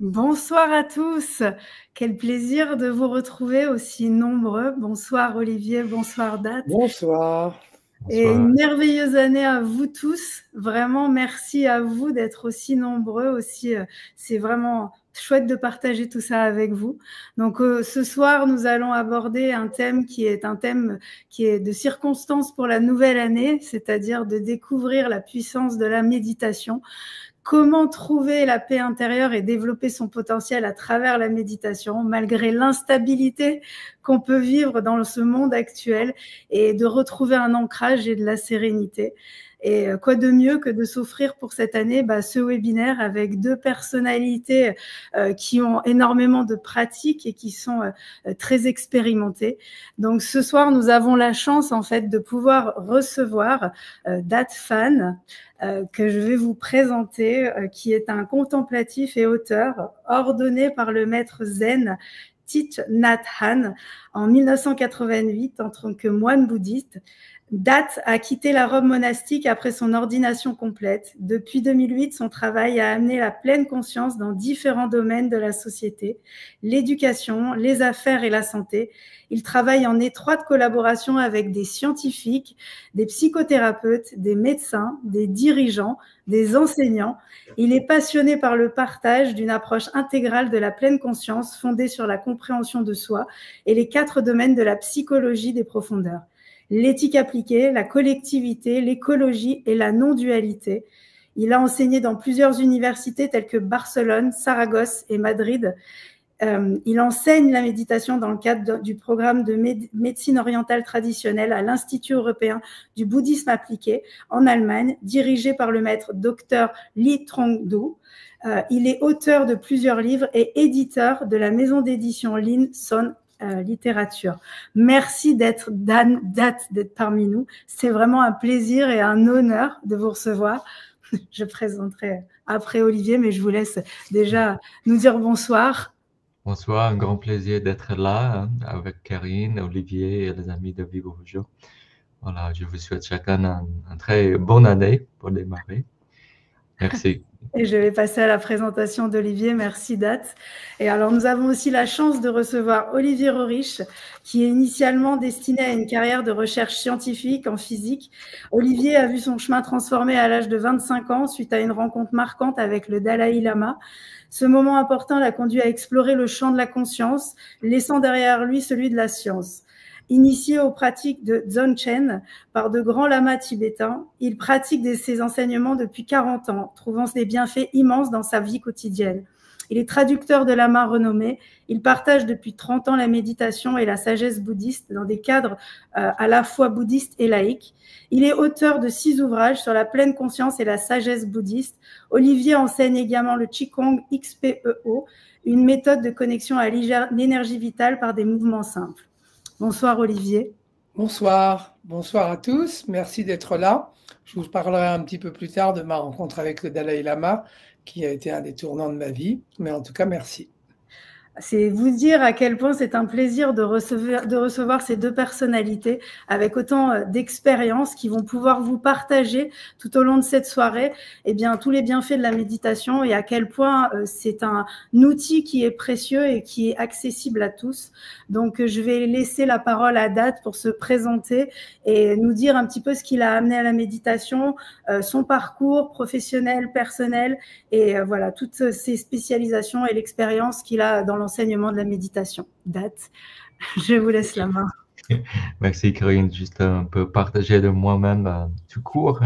Bonsoir à tous. Quel plaisir de vous retrouver aussi nombreux. Bonsoir Olivier, bonsoir Dat. Bonsoir. Et Bonsoir. une merveilleuse année à vous tous. Vraiment, merci à vous d'être aussi nombreux. C'est vraiment chouette de partager tout ça avec vous. Donc, ce soir, nous allons aborder un thème qui est de circonstance pour la nouvelle année, c'est-à-dire de découvrir la puissance de la méditation. Comment trouver la paix intérieure et développer son potentiel à travers la méditation, malgré l'instabilité qu'on peut vivre dans ce monde actuel, et de retrouver un ancrage et de la sérénité. Et quoi de mieux que de s'offrir pour cette année ce webinaire avec deux personnalités qui ont énormément de pratiques et qui sont très expérimentées. Donc ce soir, nous avons la chance en fait de pouvoir recevoir Dat Phan, que je vais vous présenter, qui est un contemplatif et auteur ordonné par le maître zen Thich Nhat Hanh en 1988 en tant que moine bouddhiste. Dat a quitté la robe monastique après son ordination complète. Depuis 2008, son travail a amené la pleine conscience dans différents domaines de la société, l'éducation, les affaires et la santé. Il travaille en étroite collaboration avec des scientifiques, des psychothérapeutes, des médecins, des dirigeants, des enseignants. Il est passionné par le partage d'une approche intégrale de la pleine conscience fondée sur la compréhension de soi et les 4 domaines de la psychologie des profondeurs: l'éthique appliquée, la collectivité, l'écologie et la non-dualité. Il a enseigné dans plusieurs universités telles que Barcelone, Saragosse et Madrid. Il enseigne la méditation dans le cadre du programme de médecine orientale traditionnelle à l'Institut européen du bouddhisme appliqué en Allemagne, dirigé par le maître Dr Li Trong-do. Il est auteur de plusieurs livres et éditeur de la maison d'édition Lin Son littérature. Merci d'être parmi nous. C'est vraiment un plaisir et un honneur de vous recevoir. Je présenterai après Olivier, mais je vous laisse déjà nous dire bonsoir. Bonsoir, un grand plaisir d'être là avec Karine, Olivier et les amis de Vivo Jour. Voilà, je vous souhaite chacun une très bonne année pour démarrer. Merci. Et je vais passer à la présentation d'Olivier. Merci, Dat. Et alors, nous avons aussi la chance de recevoir Olivier Rorich, qui est initialement destiné à une carrière de recherche scientifique en physique. Olivier a vu son chemin transformé à l'âge de 25 ans suite à une rencontre marquante avec le Dalai Lama. Ce moment important l'a conduit à explorer le champ de la conscience, laissant derrière lui celui de la science. Initié aux pratiques de Dzogchen par de grands lamas tibétains, il pratique ses enseignements depuis 40 ans, trouvant des bienfaits immenses dans sa vie quotidienne. Il est traducteur de lamas renommés. Il partage depuis 30 ans la méditation et la sagesse bouddhiste dans des cadres à la fois bouddhistes et laïques. Il est auteur de 6 ouvrages sur la pleine conscience et la sagesse bouddhiste. Olivier enseigne également le Qigong XPEO, une méthode de connexion à l'énergie vitale par des mouvements simples. Bonsoir Olivier. Bonsoir. Bonsoir à tous. Merci d'être là. Je vous parlerai un petit peu plus tard de ma rencontre avec le Dalai Lama, qui a été un des tournants de ma vie. Mais en tout cas, merci. C'est vous dire à quel point c'est un plaisir de recevoir ces deux personnalités avec autant d'expérience qui vont pouvoir vous partager tout au long de cette soirée tous les bienfaits de la méditation et à quel point c'est un outil qui est précieux et qui est accessible à tous. Donc, je vais laisser la parole à Dat pour se présenter et nous dire un petit peu ce qu'il a amené à la méditation, son parcours professionnel, personnel et voilà, toutes ses spécialisations et l'expérience qu'il a dans l'enseignement de la méditation. Dat, je vous laisse la main. Merci Karine, juste un peu partager de moi-même tout court.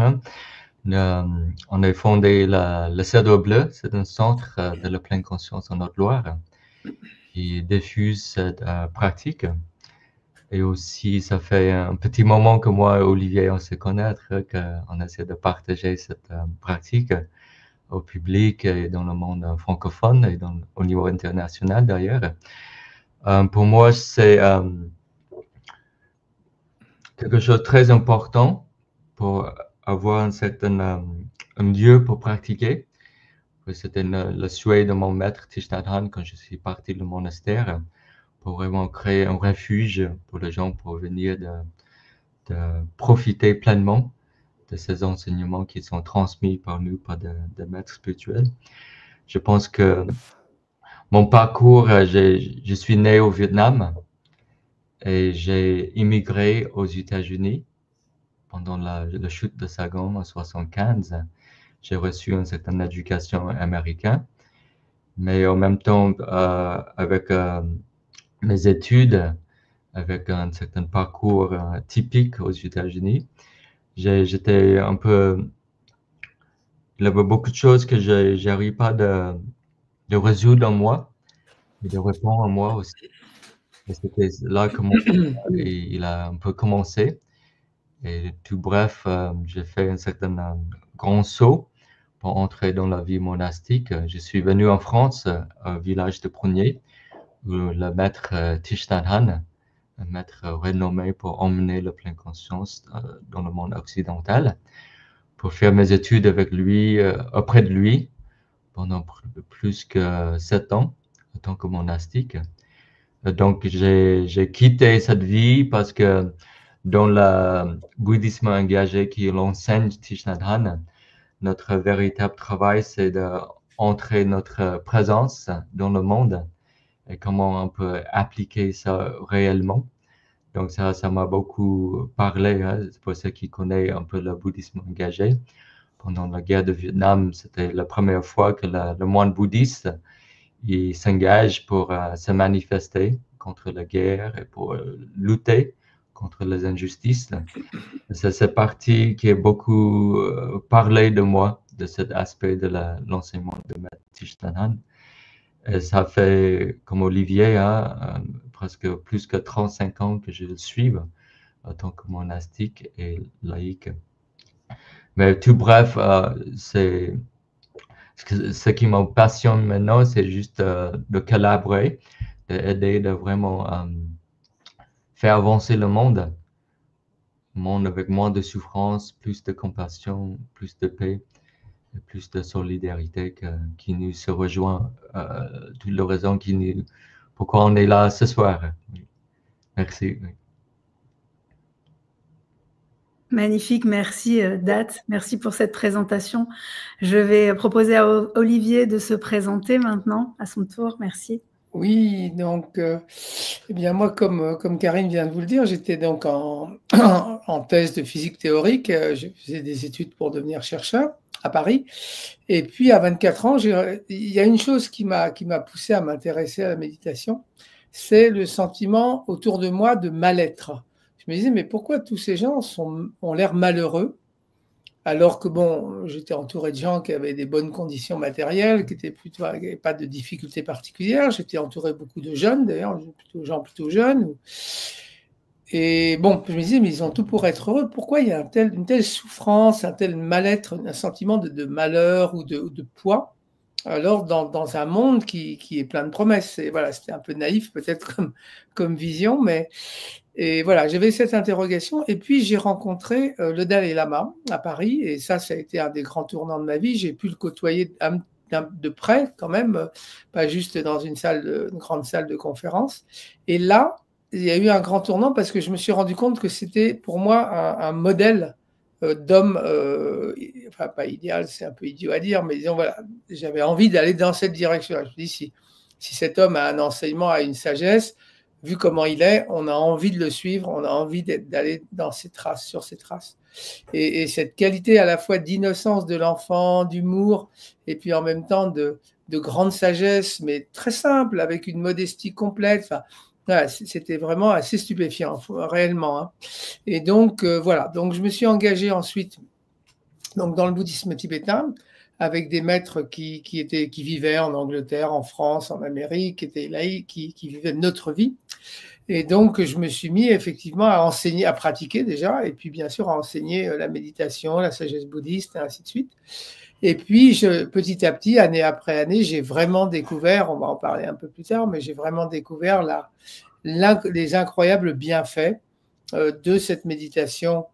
On a fondé le Cèdre Bleu, c'est un centre de la pleine conscience en Haute-Loire qui diffuse cette pratique. Et aussi, ça fait un petit moment que moi et Olivier, on se connaît, qu'on essaie de partager cette pratique au public et dans le monde francophone et au niveau international d'ailleurs. Pour moi, c'est quelque chose de très important pour avoir un lieu pour pratiquer. C'était le souhait de mon maître Thich Nhat Hanh quand je suis parti du monastère pour vraiment créer un refuge pour les gens pour venir de profiter pleinement de ces enseignements qui sont transmis par nous par des maîtres spirituels. Je pense que mon parcours, je suis né au Vietnam et j'ai immigré aux États-Unis pendant la chute de Saigon en 1975. J'ai reçu une certaine éducation américaine, mais en même temps, avec mes études, avec un certain parcours typique aux États-Unis, j'étais un peu... Il y avait beaucoup de choses que je n'arrive pas de résoudre en moi, et de répondre en moi aussi. Et c'était là que mon il a un peu commencé. Et tout bref, j'ai fait un certain grand saut pour entrer dans la vie monastique. Je suis venu en France, au village de Prunier, où le maître Thich Nhat Hanh, un maître renommé pour emmener la pleine conscience dans le monde occidental, pour faire mes études avec lui, auprès de lui, pendant plus que 7 ans, en tant que monastique. Donc, j'ai quitté cette vie parce que dans le bouddhisme engagé qui l'enseigne Thich Nhat Hanh, notre véritable travail, c'est d'entrer notre présence dans le monde et comment on peut appliquer ça réellement. Donc, ça m'a beaucoup parlé, hein, pour ceux qui connaissent un peu le bouddhisme engagé. Pendant la guerre de Vietnam, c'était la première fois que le moine bouddhiste il s'engage pour se manifester contre la guerre et pour lutter contre les injustices. C'est cette partie qui est beaucoup parlé de moi, de cet aspect de l'enseignement de Maître Thich Nhat Hanh. Et ça fait, comme Olivier, hein, presque plus que 35 ans que je le suis en tant que monastique et laïque. Mais tout bref, ce qui me passionne maintenant, c'est juste de collaborer, d'aider, de vraiment faire avancer le monde avec moins de souffrance, plus de compassion, plus de paix, et plus de solidarité qui nous se rejoint, toutes les raisons pourquoi on est là ce soir. Merci. Magnifique, merci Dat, merci pour cette présentation. Je vais proposer à Olivier de se présenter maintenant, à son tour, merci. Oui, donc, eh bien moi, comme Karine vient de vous le dire, j'étais donc en thèse de physique théorique, je faisais des études pour devenir chercheur à Paris, et puis à 24 ans, il y a une chose qui m'a poussé à m'intéresser à la méditation, c'est le sentiment autour de moi de mal-être. Je me disais, mais pourquoi tous ces gens ont l'air malheureux, alors que bon, j'étais entouré de gens qui avaient des bonnes conditions matérielles, qui n'avaient pas de difficultés particulières. J'étais entouré beaucoup de jeunes, d'ailleurs, gens plutôt jeunes. Et bon, je me disais, mais ils ont tout pour être heureux. Pourquoi il y a une telle souffrance, un tel mal-être, un sentiment de malheur ou de poids, alors dans un monde qui est plein de promesses. Et voilà, c'était un peu naïf peut-être comme vision, mais... Et voilà, j'avais cette interrogation. Et puis, j'ai rencontré le Dalai Lama à Paris. Et ça a été un des grands tournants de ma vie. J'ai pu le côtoyer de près, quand même, pas juste dans une grande salle de conférence. Et là, il y a eu un grand tournant parce que je me suis rendu compte que c'était pour moi un modèle d'homme, enfin, pas idéal, c'est un peu idiot à dire, mais disons, voilà, j'avais envie d'aller dans cette direction. Je me dis, si cet homme a un enseignement, a une sagesse, vu comment il est, on a envie de le suivre, on a envie d'aller dans ses traces, sur ses traces. Et cette qualité à la fois d'innocence de l'enfant, d'humour, et puis en même temps de grande sagesse, mais très simple, avec une modestie complète. Enfin, voilà, c'était vraiment assez stupéfiant, réellement. Hein. Et donc, voilà. Donc, je me suis engagé ensuite donc, dans le bouddhisme tibétain, avec des maîtres qui vivaient en Angleterre, en France, en Amérique, qui étaient laïcs, qui vivaient notre vie. Et donc, je me suis mis effectivement à enseigner, à pratiquer déjà, et puis bien sûr à enseigner la méditation, la sagesse bouddhiste, et ainsi de suite. Et puis, petit à petit, année après année, j'ai vraiment découvert, on va en parler un peu plus tard, mais j'ai vraiment découvert les incroyables bienfaits de cette méditation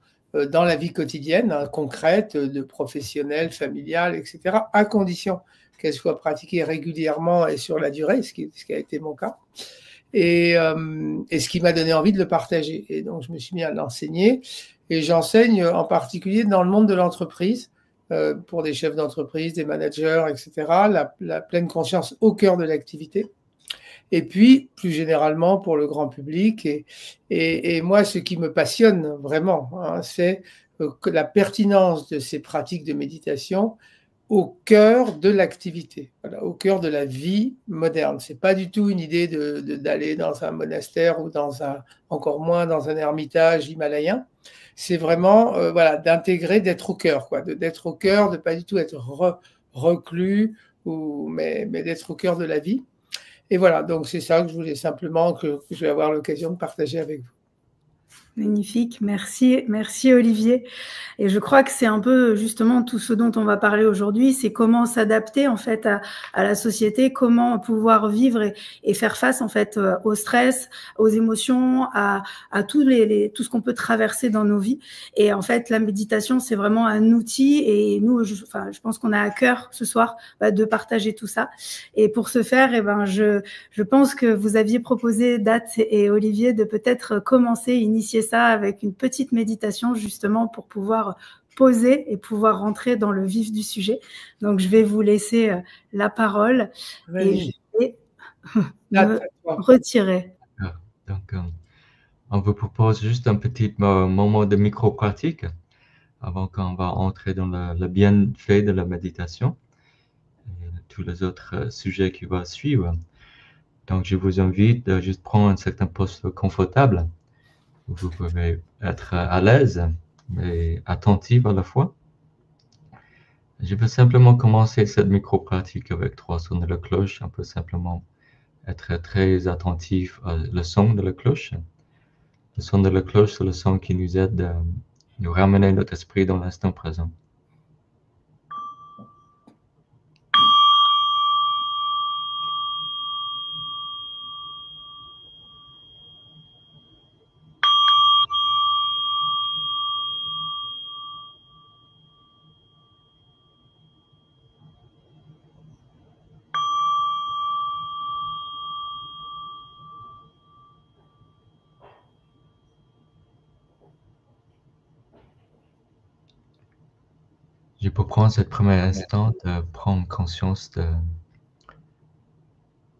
dans la vie quotidienne, hein, concrète, de professionnelle, familiale, etc., à condition qu'elle soit pratiquée régulièrement et sur la durée, ce qui a été mon cas, et ce qui m'a donné envie de le partager. Et donc, je me suis mis à l'enseigner, et j'enseigne en particulier dans le monde de l'entreprise, pour des chefs d'entreprise, des managers, etc. La pleine conscience au cœur de l'activité. Et puis, plus généralement, pour le grand public. Et moi, ce qui me passionne vraiment, hein, c'est la pertinence de ces pratiques de méditation au cœur de l'activité, voilà, au cœur de la vie moderne. C'est pas du tout une idée d'aller dans un monastère ou encore moins dans un ermitage himalayen. C'est vraiment voilà, d'intégrer, d'être au cœur, quoi, d'être au cœur, de pas du tout être reclus, mais d'être au cœur de la vie. Et voilà, donc c'est ça que je voulais simplement que je vais avoir l'occasion de partager avec vous. Magnifique, merci, merci Olivier. Et je crois que c'est un peu justement tout ce dont on va parler aujourd'hui, c'est comment s'adapter en fait à la société, comment pouvoir vivre et faire face en fait au stress, aux émotions, à tout ce qu'on peut traverser dans nos vies. Et en fait, la méditation, c'est vraiment un outil. Et nous, je pense qu'on a à cœur ce soir de partager tout ça. Et pour ce faire, je pense que vous aviez proposé, Date et Olivier, de peut-être commencer, initier ça avec une petite méditation justement pour pouvoir poser et pouvoir rentrer dans le vif du sujet. Donc, je vais vous laisser la parole et je vais me retirer. Donc, on vous propose juste un petit moment de micro-pratique avant qu'on va entrer dans le bienfait de la méditation et tous les autres sujets qui vont suivre. Donc, je vous invite de juste prendre un certain poste confortable où vous pouvez être à l'aise, mais attentif à la fois. Je vais simplement commencer cette micro-pratique avec 3 sons de la cloche. On peut simplement être très attentif au son de la cloche. Le son de la cloche, c'est le son qui nous aide à nous ramener notre esprit dans l'instant présent. Je peux prendre ce premier instant de prendre conscience de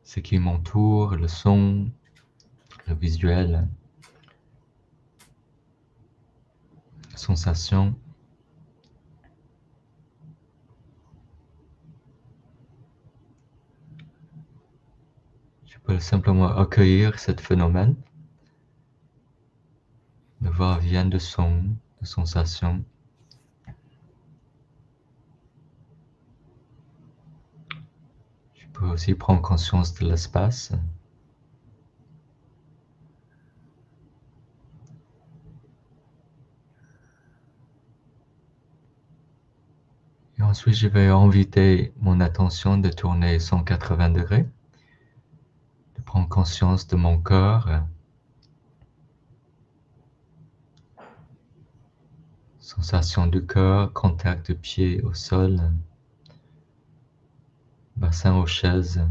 ce qui m'entoure, le son, le visuel, la sensation. Je peux simplement accueillir ce phénomène, le va-et-vient de son, de sensations. Je peux aussi prendre conscience de l'espace. Et ensuite, je vais inviter mon attention de tourner 180 degrés, de prendre conscience de mon corps, sensation du corps, contact de pied au sol, bassin aux chaises.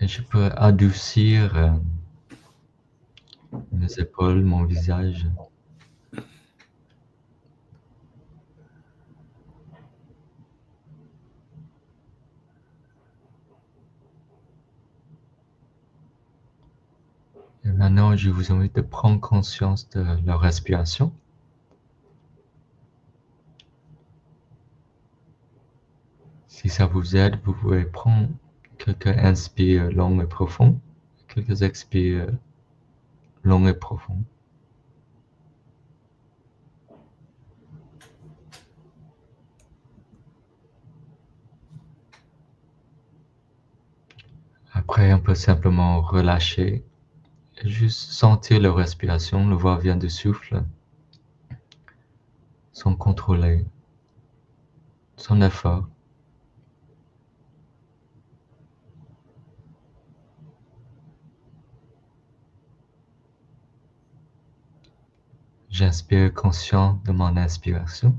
Et je peux adoucir mes épaules, mon visage. Et maintenant, je vous invite de prendre conscience de la respiration. Si ça vous aide, vous pouvez prendre quelques inspires longs et profonds, quelques expires longs et profonds. Après, on peut simplement relâcher et juste sentir la respiration, le va-et-vient du souffle, sans contrôler, sans effort. J'inspire conscient de mon inspiration.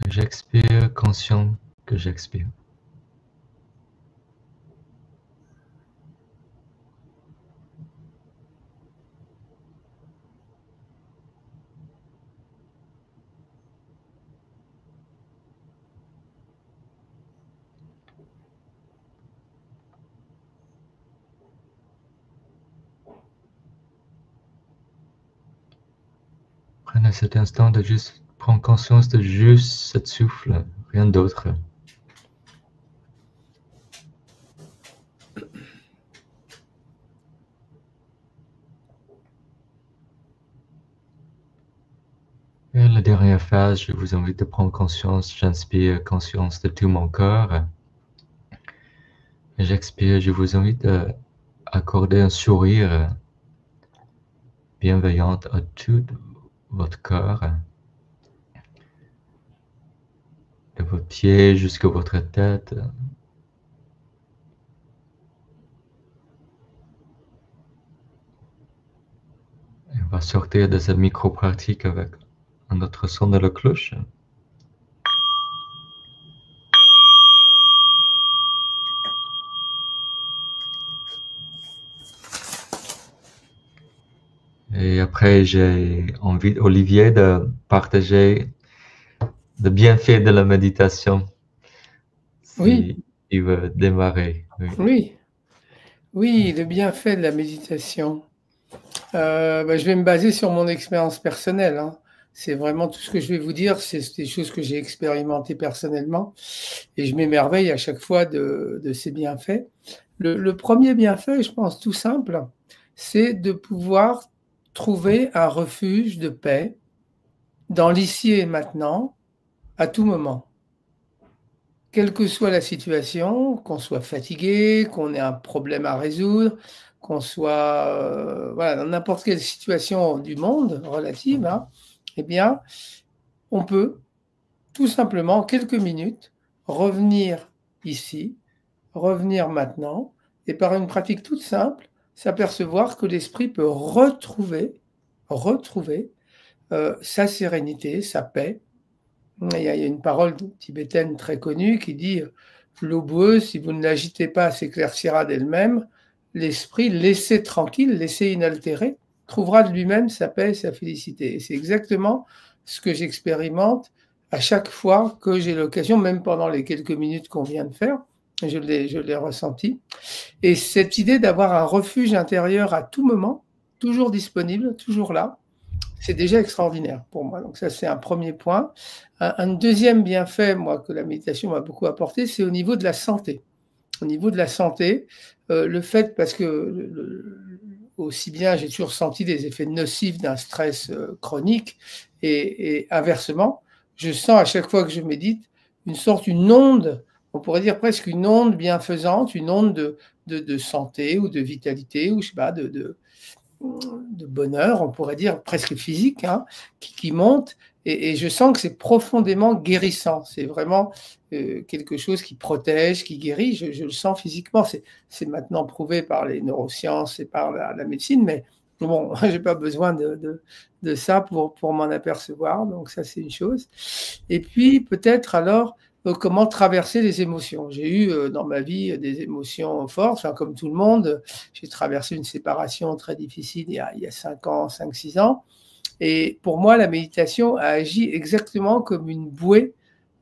J'expire conscient que j'expire. À cet instant, de juste prendre conscience de juste ce souffle, rien d'autre. Et la dernière phase, je vous invite à prendre conscience. J'inspire conscience de tout mon corps. Et j'expire, je vous invite à accorder un sourire bienveillant à tout votre corps, de vos pieds jusqu'à votre tête. Et on va sortir de cette micro-pratique avec un autre son de la cloche. Et après, j'ai envie, Olivier, de partager le bienfait de la méditation. Si Oui. il veut démarrer. Oui. Oui, le bienfait de la méditation. Je vais me baser sur mon expérience personnelle. Hein. C'est vraiment tout ce que je vais vous dire, c'est des choses que j'ai expérimentées personnellement. Et je m'émerveille à chaque fois de ces bienfaits. Le premier bienfait, je pense tout simple, c'est de pouvoir trouver un refuge de paix dans l'ici et maintenant, à tout moment. Quelle que soit la situation, qu'on soit fatigué, qu'on ait un problème à résoudre, qu'on soit dans n'importe quelle situation du monde relative, hein, eh bien, on peut tout simplement, quelques minutes, revenir ici, revenir maintenant, et par une pratique toute simple, s'apercevoir que l'esprit peut retrouver sa sérénité, sa paix. Il y a une parole tibétaine très connue qui dit « L'eau boueuse, si vous ne l'agitez pas, s'éclaircira d'elle-même. L'esprit, laissé tranquille, laissé inaltéré, trouvera de lui-même sa paix et sa félicité. » Et c'est exactement ce que j'expérimente à chaque fois que j'ai l'occasion, même pendant les quelques minutes qu'on vient de faire, je l'ai ressenti. Et cette idée d'avoir un refuge intérieur à tout moment, toujours disponible, toujours là, c'est déjà extraordinaire pour moi. Donc ça, c'est un premier point. Un deuxième bienfait, moi, que la méditation m'a beaucoup apporté, c'est au niveau de la santé. Au niveau de la santé, le fait, parce que aussi bien j'ai toujours senti des effets nocifs d'un stress chronique, et inversement, je sens à chaque fois que je médite une onde, on pourrait dire presque une onde bienfaisante, une onde de santé ou de vitalité, ou je sais pas, de bonheur, on pourrait dire presque physique, hein, qui monte, et je sens que c'est profondément guérissant. C'est vraiment quelque chose qui protège, qui guérit. Je le sens physiquement. C'est maintenant prouvé par les neurosciences et par la médecine, mais bon, j'ai pas besoin de ça pour m'en apercevoir. Donc ça, c'est une chose. Et puis peut-être alors comment traverser les émotions. J'ai eu dans ma vie des émotions fortes, enfin, comme tout le monde. J'ai traversé une séparation très difficile il y a 5 ans, 5-6 ans. Et pour moi, la méditation a agi exactement comme une bouée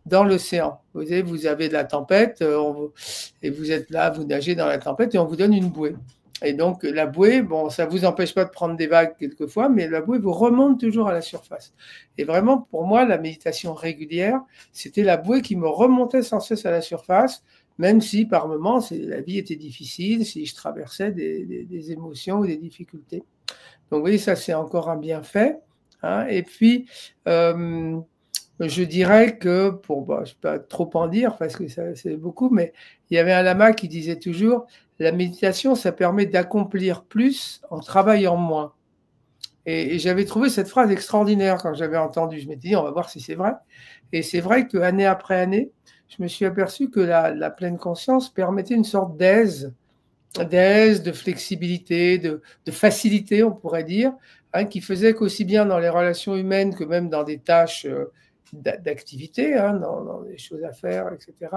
dans l'océan. Vous avez de la tempête et vous êtes là, vous nagez dans la tempête et on vous donne une bouée. Et donc la bouée, bon, ça ne vous empêche pas de prendre des vagues quelquefois, mais la bouée vous remonte toujours à la surface. Et vraiment, pour moi, la méditation régulière, c'était la bouée qui me remontait sans cesse à la surface, même si par moments, la vie était difficile, si je traversais des émotions ou des difficultés. Donc vous voyez, ça c'est encore un bienfait. Hein. Et puis, je dirais que, je ne vais pas trop en dire parce que c'est beaucoup, mais il y avait un lama qui disait toujours, la méditation, ça permet d'accomplir plus en travaillant moins. Et j'avais trouvé cette phrase extraordinaire quand j'avais entendu. Je m'étais dit, on va voir si c'est vrai. Et c'est vrai qu'année après année, je me suis aperçu que la pleine conscience permettait une sorte d'aise, de flexibilité, de facilité, on pourrait dire, hein, qui faisait qu'aussi bien dans les relations humaines que même dans des tâches d'activité, hein, dans des choses à faire, etc.,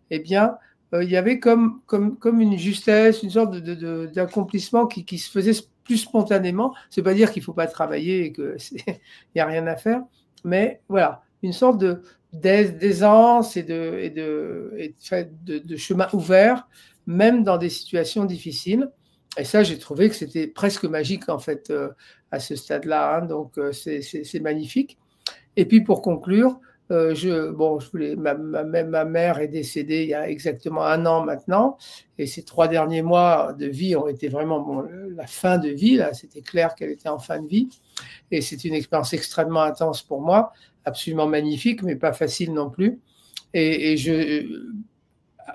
eh bien, il y avait comme une justesse, une sorte d'accomplissement qui se faisait plus spontanément. C'est pas dire qu'il ne faut pas travailler et qu'il n'y a rien à faire, mais voilà, une sorte d'aisance et de chemin ouvert, même dans des situations difficiles. Et ça, j'ai trouvé que c'était presque magique, en fait, à ce stade-là. Hein, donc, c'est magnifique. Et puis, pour conclure, ma mère est décédée il y a exactement 1 an maintenant. Et ces 3 derniers mois de vie ont été vraiment la fin de vie. Là, c'était clair qu'elle était en fin de vie. Et c'est une expérience extrêmement intense pour moi, absolument magnifique, mais pas facile non plus.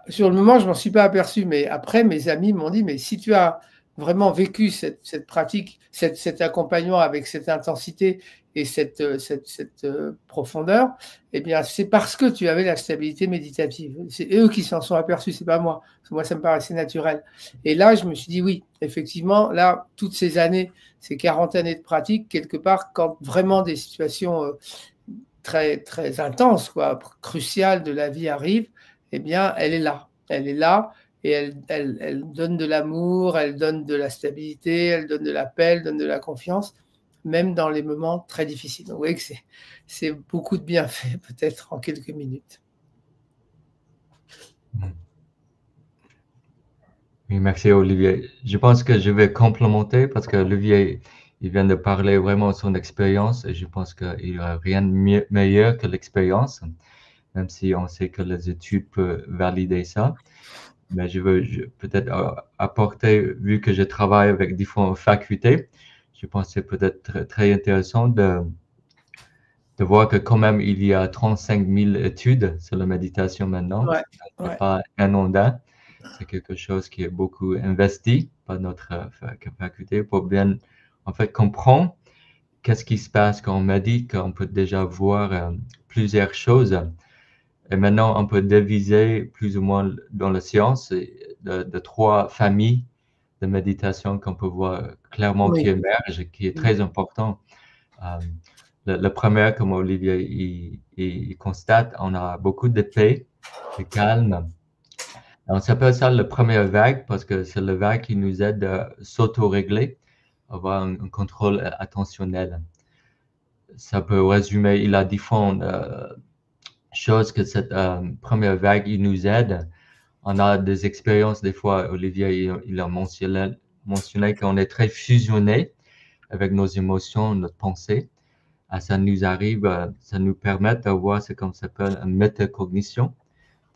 Sur le moment, je ne m'en suis pas aperçu, mais après, mes amis m'ont dit, mais si tu as vraiment vécu cette pratique, cet accompagnement avec cette intensité et cette profondeur, eh bien, c'est parce que tu avais la stabilité méditative. C'est eux qui s'en sont aperçus, c'est pas moi. Parce que moi, ça me paraissait naturel. Et là, je me suis dit, oui, effectivement, là, toutes ces années, ces 40 années de pratique, quelque part, quand vraiment des situations très, très intenses, quoi, cruciales de la vie arrivent, eh bien, elle est là. Elle est là et elle donne de l'amour, elle donne de la stabilité, elle donne de la paix, elle donne de la confiance, même dans les moments très difficiles. Donc, vous voyez que c'est beaucoup de bienfaits, peut-être en quelques minutes. Oui, merci Olivier. Je pense que je vais complémenter parce que Olivier, il vient de parler vraiment de son expérience et je pense qu'il n'y a rien de meilleur que l'expérience, même si on sait que les études peuvent valider ça. Mais je veux peut-être apporter, vu que je travaille avec différentes facultés, je pense que c'est peut-être très intéressant de voir que quand même il y a 35 000 études sur la méditation maintenant. Ouais, c'est pas un ondat, c'est quelque chose qui est beaucoup investi par notre faculté pour bien en fait comprendre qu'est-ce qui se passe quand on médite, qu'on peut déjà voir plusieurs choses. Et maintenant, on peut diviser plus ou moins dans la science de 3 familles de méditation qu'on peut voir clairement qui émergent, qui est très important. Le premier, comme Olivier il constate, on a beaucoup de paix, de calme. On s'appelle ça le premier vague parce que c'est le vague qui nous aide à s'auto-régler, avoir un contrôle attentionnel. Ça peut résumer, il a différentes choses que cette première vague, il nous aide. On a des expériences, des fois, Olivier, il a mentionné qu'on est très fusionné avec nos émotions, notre pensée. Ça nous arrive, ça nous permet d'avoir ce qu'on s'appelle une métacognition,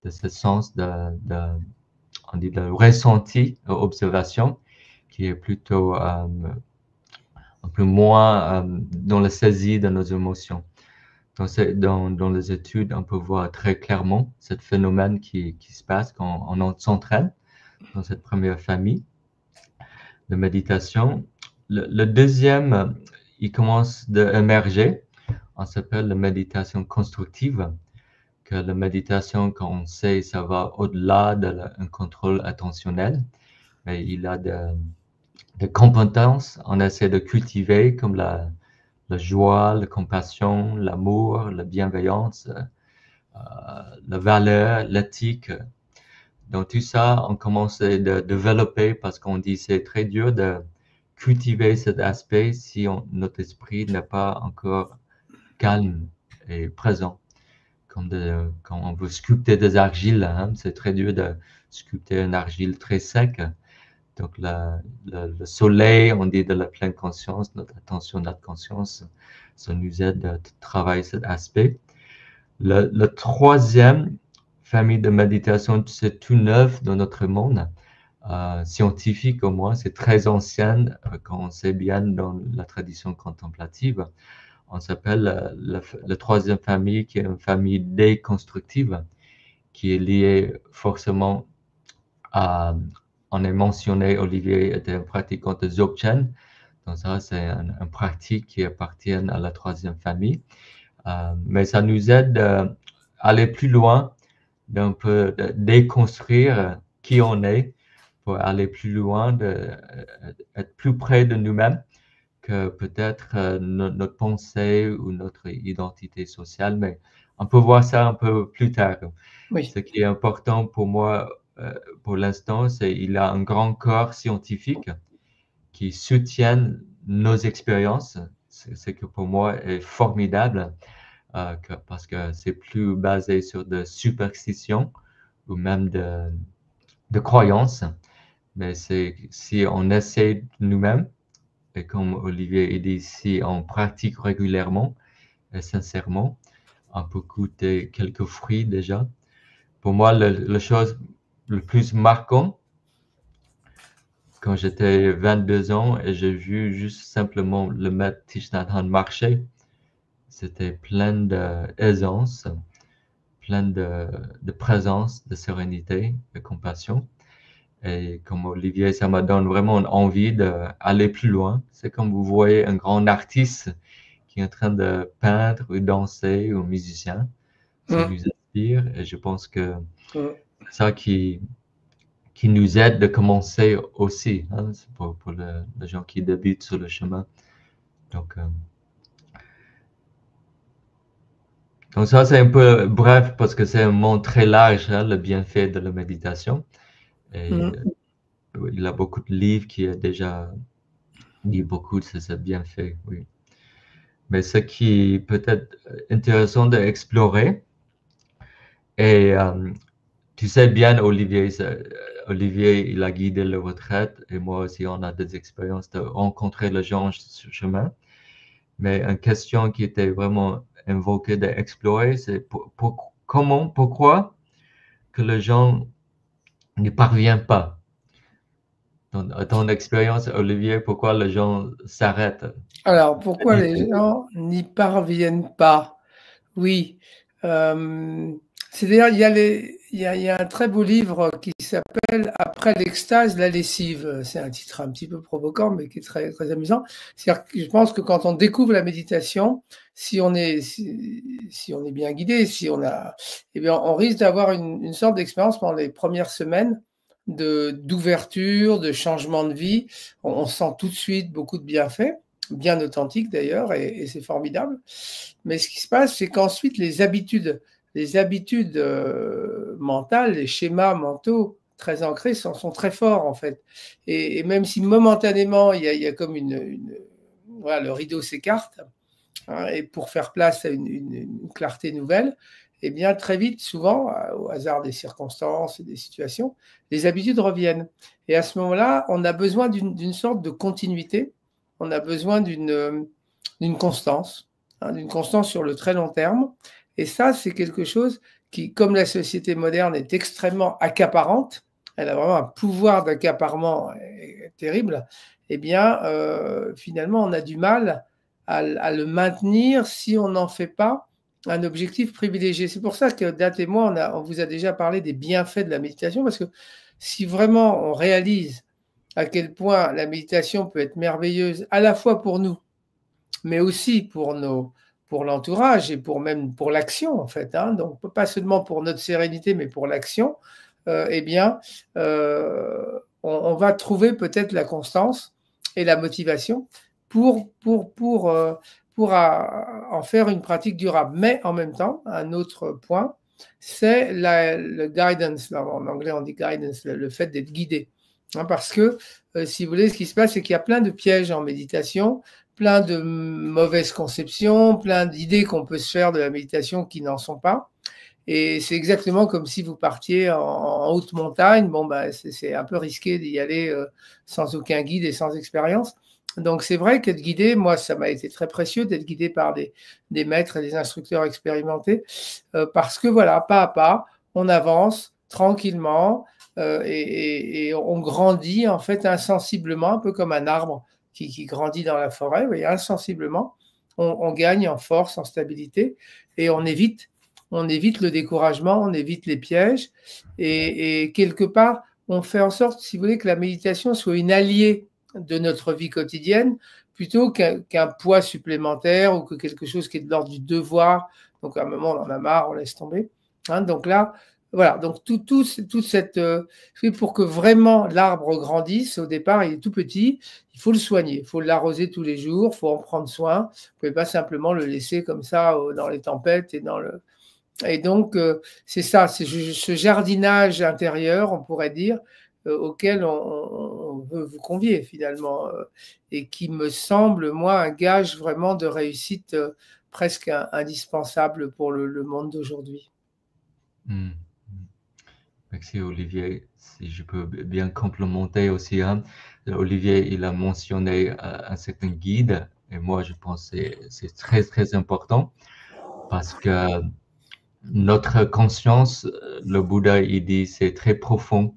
de ce sens on dit de ressenti, observation, qui est plutôt un peu moins dans la saisie de nos émotions. Dans les études, on peut voir très clairement ce phénomène qui se passe quand on s'entraîne dans cette première famille de méditation. Le deuxième, il commence d'émerger. On s'appelle la méditation constructive, que la méditation, quand on sait, ça va au-delà d'un contrôle attentionnel. Mais il a des compétences, on essaie de cultiver comme la joie, la compassion, l'amour, la bienveillance, la valeur, l'éthique. Donc tout ça, on commence à développer parce qu'on dit c'est très dur de cultiver cet aspect si notre esprit n'est pas encore calme et présent. Quand on veut sculpter des argiles, hein, c'est très dur de sculpter une argile très sec. Donc le soleil, on dit de la pleine conscience, notre attention, notre conscience, ça nous aide à travailler cet aspect. Le troisième famille de méditation, c'est tout neuf dans notre monde. Scientifique au moins, c'est très ancienne, quand on sait bien dans la tradition contemplative. On s'appelle la troisième famille, qui est une famille déconstructive, qui est liée forcément à, on est mentionné, Olivier était un pratiquant de Dzogchen, donc ça c'est une pratique qui appartient à la troisième famille, mais ça nous aide à aller plus loin, d'un peu de déconstruire qui on est, pour aller plus loin, être plus près de nous-mêmes que peut-être notre pensée ou notre identité sociale, mais on peut voir ça un peu plus tard. Oui. Ce qui est important pour moi, pour l'instant, c'est qu'il a un grand corps scientifique qui soutient nos expériences. C'est que pour moi est formidable, parce que c'est plus basé sur de superstitions ou même de croyances. Mais si on essaie nous-mêmes, et comme Olivier dit, si on pratique régulièrement et sincèrement, on peut goûter quelques fruits déjà. Pour moi, la chose le plus marquante, quand j'étais 22 ans et j'ai vu juste simplement le maître Thich Nhat Hanh marcher, c'était plein d'aisance, plein de présence, de sérénité, de compassion. Et comme Olivier, ça me donne vraiment envie d'aller plus loin. C'est comme vous voyez un grand artiste qui est en train de peindre ou danser ou musicien. Ça nous inspire et je pense que c'est ça qui nous aide de commencer aussi, hein, pour les gens qui débutent sur le chemin. Donc ça, c'est un peu bref parce que c'est un monde très large, hein, le bienfait de la méditation. Et il a beaucoup de livres qui a déjà dit beaucoup de ces bienfaits, oui. Mais ce qui peut être intéressant d'explorer, et tu sais bien, Olivier, il a guidé la retraite et moi aussi, on a des expériences de rencontrer les gens sur le chemin. Mais une question qui était vraiment invoquée d'explorer, c'est pourquoi que les gens n'y parviennent pas. Dans ton expérience, Olivier, pourquoi les gens s'arrêtent? Alors, pourquoi les gens n'y parviennent pas? Oui. C'est-à-dire, il y a un très beau livre qui s'appelle Après l'extase, la lessive. C'est un titre un petit peu provocant, mais qui est très, très amusant. C'est-à-dire que je pense que quand on découvre la méditation, si on est bien guidé, eh bien, on risque d'avoir une sorte d'expérience pendant les premières semaines d'ouverture, de changement de vie. On sent tout de suite beaucoup de bienfaits, bien authentiques d'ailleurs, et c'est formidable. Mais ce qui se passe, c'est qu'ensuite, les habitudes mentales, les schémas mentaux très ancrés sont très forts en fait. Et même si momentanément, il y a comme voilà, le rideau s'écarte, hein, et pour faire place à une clarté nouvelle, eh bien très vite, souvent, au hasard des circonstances et des situations, les habitudes reviennent. Et à ce moment-là, on a besoin d'une sorte de continuité, on a besoin d'une constance, hein, d'une constance sur le très long terme. Et ça, c'est quelque chose qui, comme la société moderne est extrêmement accaparante, elle a vraiment un pouvoir d'accaparement terrible, eh bien, finalement, on a du mal à le maintenir si on n'en fait pas un objectif privilégié. C'est pour ça que Date et moi, on vous a déjà parlé des bienfaits de la méditation, parce que si vraiment on réalise à quel point la méditation peut être merveilleuse, à la fois pour nous, mais aussi pour l'entourage et même pour l'action, en fait, hein, donc pas seulement pour notre sérénité, mais pour l'action, eh bien, on va trouver peut-être la constance et la motivation pour en faire une pratique durable. Mais en même temps, un autre point, c'est le guidance. En anglais, on dit guidance, le fait d'être guidé. Hein, parce que, si vous voulez, ce qui se passe, c'est qu'il y a plein de pièges en méditation, plein de mauvaises conceptions, plein d'idées qu'on peut se faire de la méditation qui n'en sont pas. Et c'est exactement comme si vous partiez en haute montagne. Bon, bah, c'est un peu risqué d'y aller sans aucun guide et sans expérience. Donc, c'est vrai qu'être guidé, moi, ça m'a été très précieux d'être guidé par des maîtres et des instructeurs expérimentés, parce que, voilà, pas à pas, on avance tranquillement et on grandit, en fait, insensiblement, un peu comme un arbre qui grandit dans la forêt. Vous voyez, insensiblement, on gagne en force, en stabilité, et on évite le découragement, on évite les pièges, et quelque part, on fait en sorte, si vous voulez, que la méditation soit une alliée de notre vie quotidienne, plutôt qu'un poids supplémentaire ou que quelque chose qui est de l'ordre du devoir. Donc à un moment, on en a marre, on laisse tomber. Hein, donc là, voilà, donc toute cette... pour que vraiment l'arbre grandisse, au départ, il est tout petit, il faut le soigner, il faut l'arroser tous les jours, il faut en prendre soin. Vous ne pouvez pas simplement le laisser comme ça dans les tempêtes et dans le... Et donc, c'est ça, c'est ce jardinage intérieur, on pourrait dire, auquel on veut vous convier finalement, et qui me semble, moi, un gage vraiment de réussite presque indispensable pour le monde d'aujourd'hui. Merci Olivier. Si je peux bien complémenter aussi, hein. Olivier, il a mentionné un certain guide, et moi je pense que c'est très très important parce que notre conscience, le Bouddha, il dit, c'est très profond.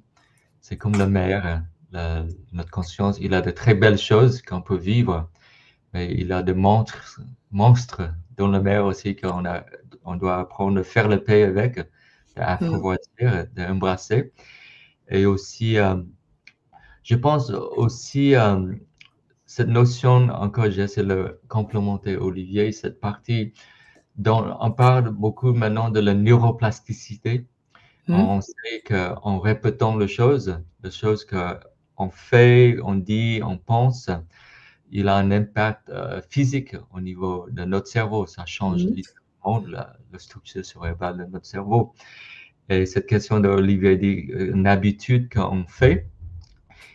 C'est comme la mer. Notre conscience, il a de très belles choses qu'on peut vivre, mais il a des monstres dans la mer aussi on doit apprendre à faire la paix avec, d'apprivoiser, d'embrasser. Et aussi, je pense aussi, cette notion, encore j'essaie de le complémenter, Olivier, cette partie dont on parle beaucoup maintenant de la neuroplasticité. On sait qu'en répétant les choses qu'on fait, on dit, on pense, il a un impact physique au niveau de notre cerveau. Ça change littéralement la structure cérébrale de notre cerveau. Et cette question d'Olivier dit, une habitude qu'on fait,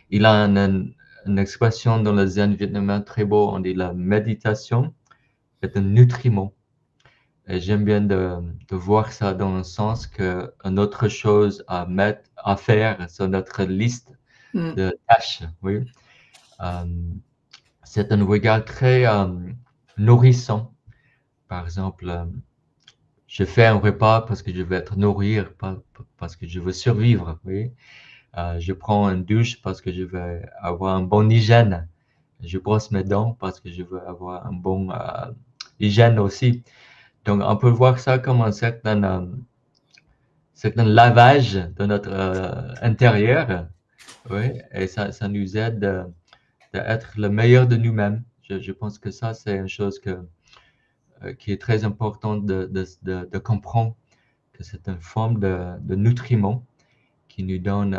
il a une expression dans le zen vietnamien très beau, on dit la méditation est un nutriment. Et j'aime bien de voir ça dans le sens qu'une autre chose à faire sur notre liste de tâches. Oui. C'est un regard très nourrissant. Par exemple, je fais un repas parce que je veux être nourri, pas parce que je veux survivre. Oui. Je prends une douche parce que je veux avoir une bonne hygiène. Je brosse mes dents parce que je veux avoir une bonne hygiène aussi. Donc, on peut voir ça comme un certain lavage de notre intérieur. Oui, et ça nous aide d'être le meilleur de nous-mêmes. Je pense que ça, c'est une chose qui est très importante de comprendre, que c'est une forme de nutriment qui nous donne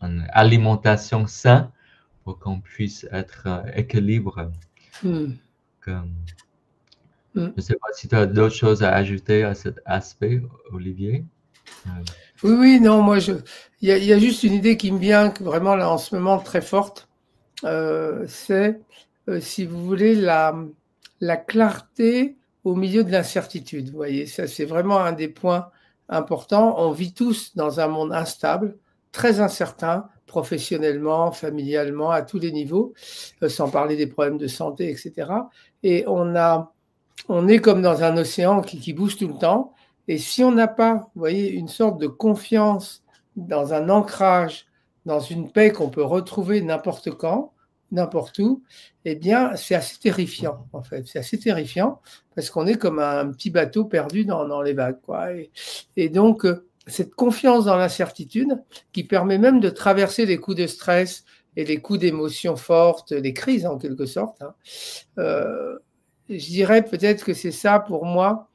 une alimentation saine pour qu'on puisse être équilibré. Je ne sais pas si tu as d'autres choses à ajouter à cet aspect, Olivier. Oui, non, moi, il y a juste une idée qui me vient vraiment là en ce moment très forte. C'est, si vous voulez, la clarté au milieu de l'incertitude. Vous voyez, ça, c'est vraiment un des points importants. On vit tous dans un monde instable, très incertain, professionnellement, familialement, à tous les niveaux, sans parler des problèmes de santé, etc. Et on est comme dans un océan qui bouge tout le temps. Et si on n'a pas, vous voyez, une sorte de confiance dans un ancrage, dans une paix qu'on peut retrouver n'importe quand, n'importe où, eh bien, c'est assez terrifiant, en fait. C'est assez terrifiant parce qu'on est comme un petit bateau perdu dans les vagues, quoi. Et donc, cette confiance dans l'incertitude qui permet même de traverser les coups de stress et les coups d'émotions fortes, les crises, en quelque sorte, hein. Je dirais peut-être que c'est ça, pour moi,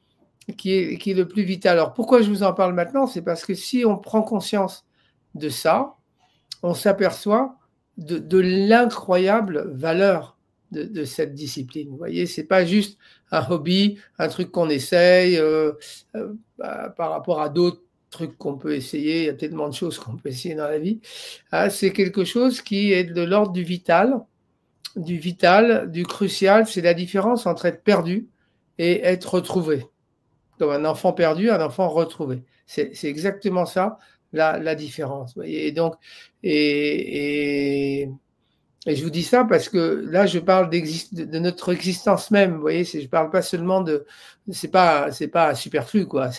qui est le plus vital. Alors, pourquoi je vous en parle maintenant? C'est parce que si on prend conscience de ça, on s'aperçoit de l'incroyable valeur de cette discipline. Vous voyez, c'est pas juste un hobby, un truc qu'on essaye par rapport à d'autres trucs qu'on peut essayer. Il y a tellement de choses qu'on peut essayer dans la vie. C'est quelque chose qui est de l'ordre du vital, du crucial. C'est la différence entre être perdu et être retrouvé. Comme un enfant perdu, un enfant retrouvé. C'est exactement ça, la différence. Vous voyez. Et donc, et je vous dis ça parce que là, je parle de notre existence même. Vous voyez, je parle pas seulement c'est pas superflu, quoi.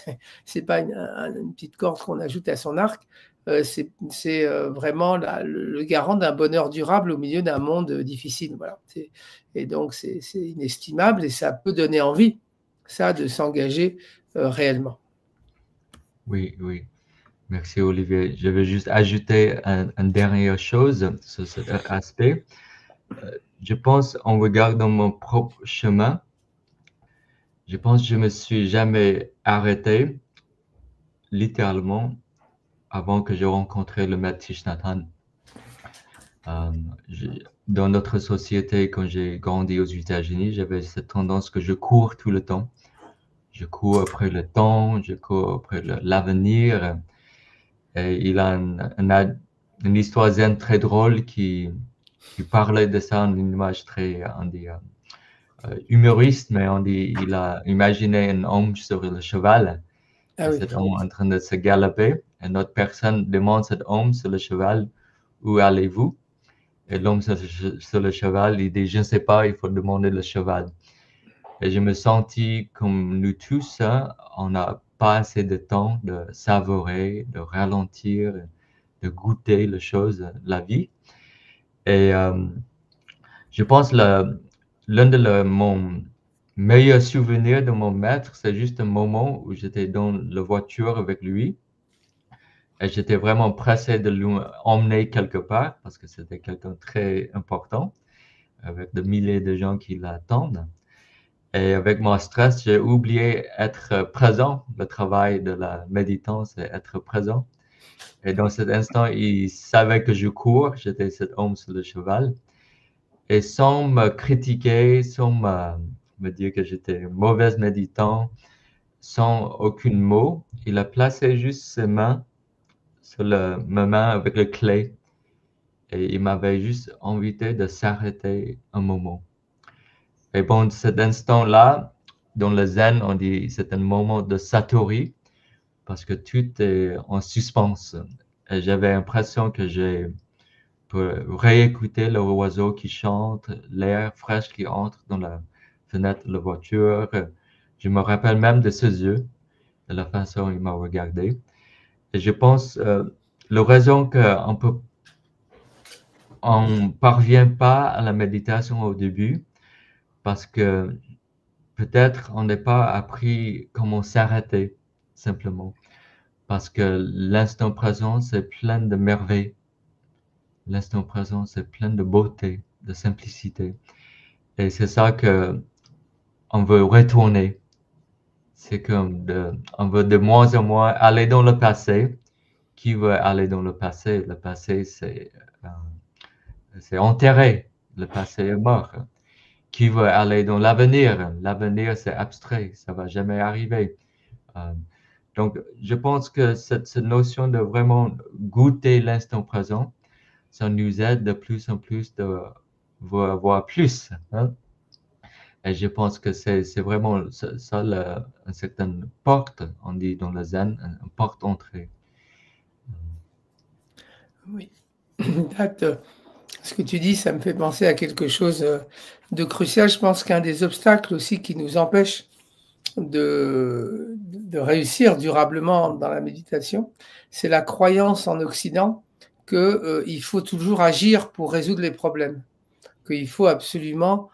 C'est pas une petite corde qu'on ajoute à son arc. C'est vraiment le garant d'un bonheur durable au milieu d'un monde difficile. Voilà. Et donc, c'est inestimable et ça peut donner envie, ça, de s'engager réellement. Oui, oui. Merci Olivier. Je vais juste ajouter une dernière chose sur cet aspect. Je pense, en regardant mon propre chemin, je pense que je ne me suis jamais arrêté, littéralement, avant que je rencontre le maître Thich Nhat Hanh. Dans notre société, quand j'ai grandi aux États-Unis, j'avais cette tendance que je cours tout le temps. Je cours après le temps, je cours après l'avenir. Et il a une histoire zen très drôle qui parlait de ça en une image très humoriste, mais il a imaginé un homme sur le cheval Ah oui. Cet homme est en train de se galoper et notre personne demande cet homme sur le cheval, où allez-vous? Et l'homme sur le cheval, il dit, je ne sais pas, il faut demander le cheval. Et je me sentis comme nous tous, hein, on n'a pas assez de temps de savourer, de ralentir, de goûter les choses, la vie. Et je pense l'un de mon meilleur souvenir de mon maître, c'est juste un moment où j'étais dans la voiture avec lui. Et j'étais vraiment pressé de l'emmener quelque part parce que c'était quelqu'un de très important, avec des milliers de gens qui l'attendent. Et avec mon stress, j'ai oublié être présent. Le travail de la méditance, c'est être présent. Et dans cet instant, il savait que je cours. J'étais cet homme sur le cheval. Et sans me critiquer, sans me dire que j'étais mauvais méditant, sans aucun mot, il a placé juste ses mains sur ma main avec le clé. Et il m'avait juste invité de s'arrêter un moment. Et bon, cet instant-là, dans le zen, on dit c'est un moment de satori parce que tout est en suspens. Et j'avais l'impression que j'ai pu réécouter le oiseau qui chante, l'air frais qui entre dans la fenêtre de la voiture. Je me rappelle même de ses yeux, de la façon dont il m'a regardé. Et je pense la raison qu'on ne parvient pas à la méditation au début, parce que peut-être on n'est pas appris comment s'arrêter simplement. Parce que l'instant présent, c'est plein de merveilles. L'instant présent, c'est plein de beauté, de simplicité. Et c'est ça qu'on veut retourner. C'est comme on veut de moins en moins aller dans le passé. Qui veut aller dans le passé? Le passé, c'est enterré. Le passé est mort. Qui veut aller dans l'avenir? L'avenir, c'est abstrait. Ça va jamais arriver. Donc, je pense que cette notion de vraiment goûter l'instant présent, ça nous aide de plus en plus de voir plus. Hein? Et je pense que c'est vraiment ça une certaine porte, on dit dans le zen, une porte entrée. Oui. Ce que tu dis, ça me fait penser à quelque chose de crucial. Je pense qu'un des obstacles aussi qui nous empêche de réussir durablement dans la méditation, c'est la croyance en Occident qu'il faut toujours agir pour résoudre les problèmes, qu'il faut absolument,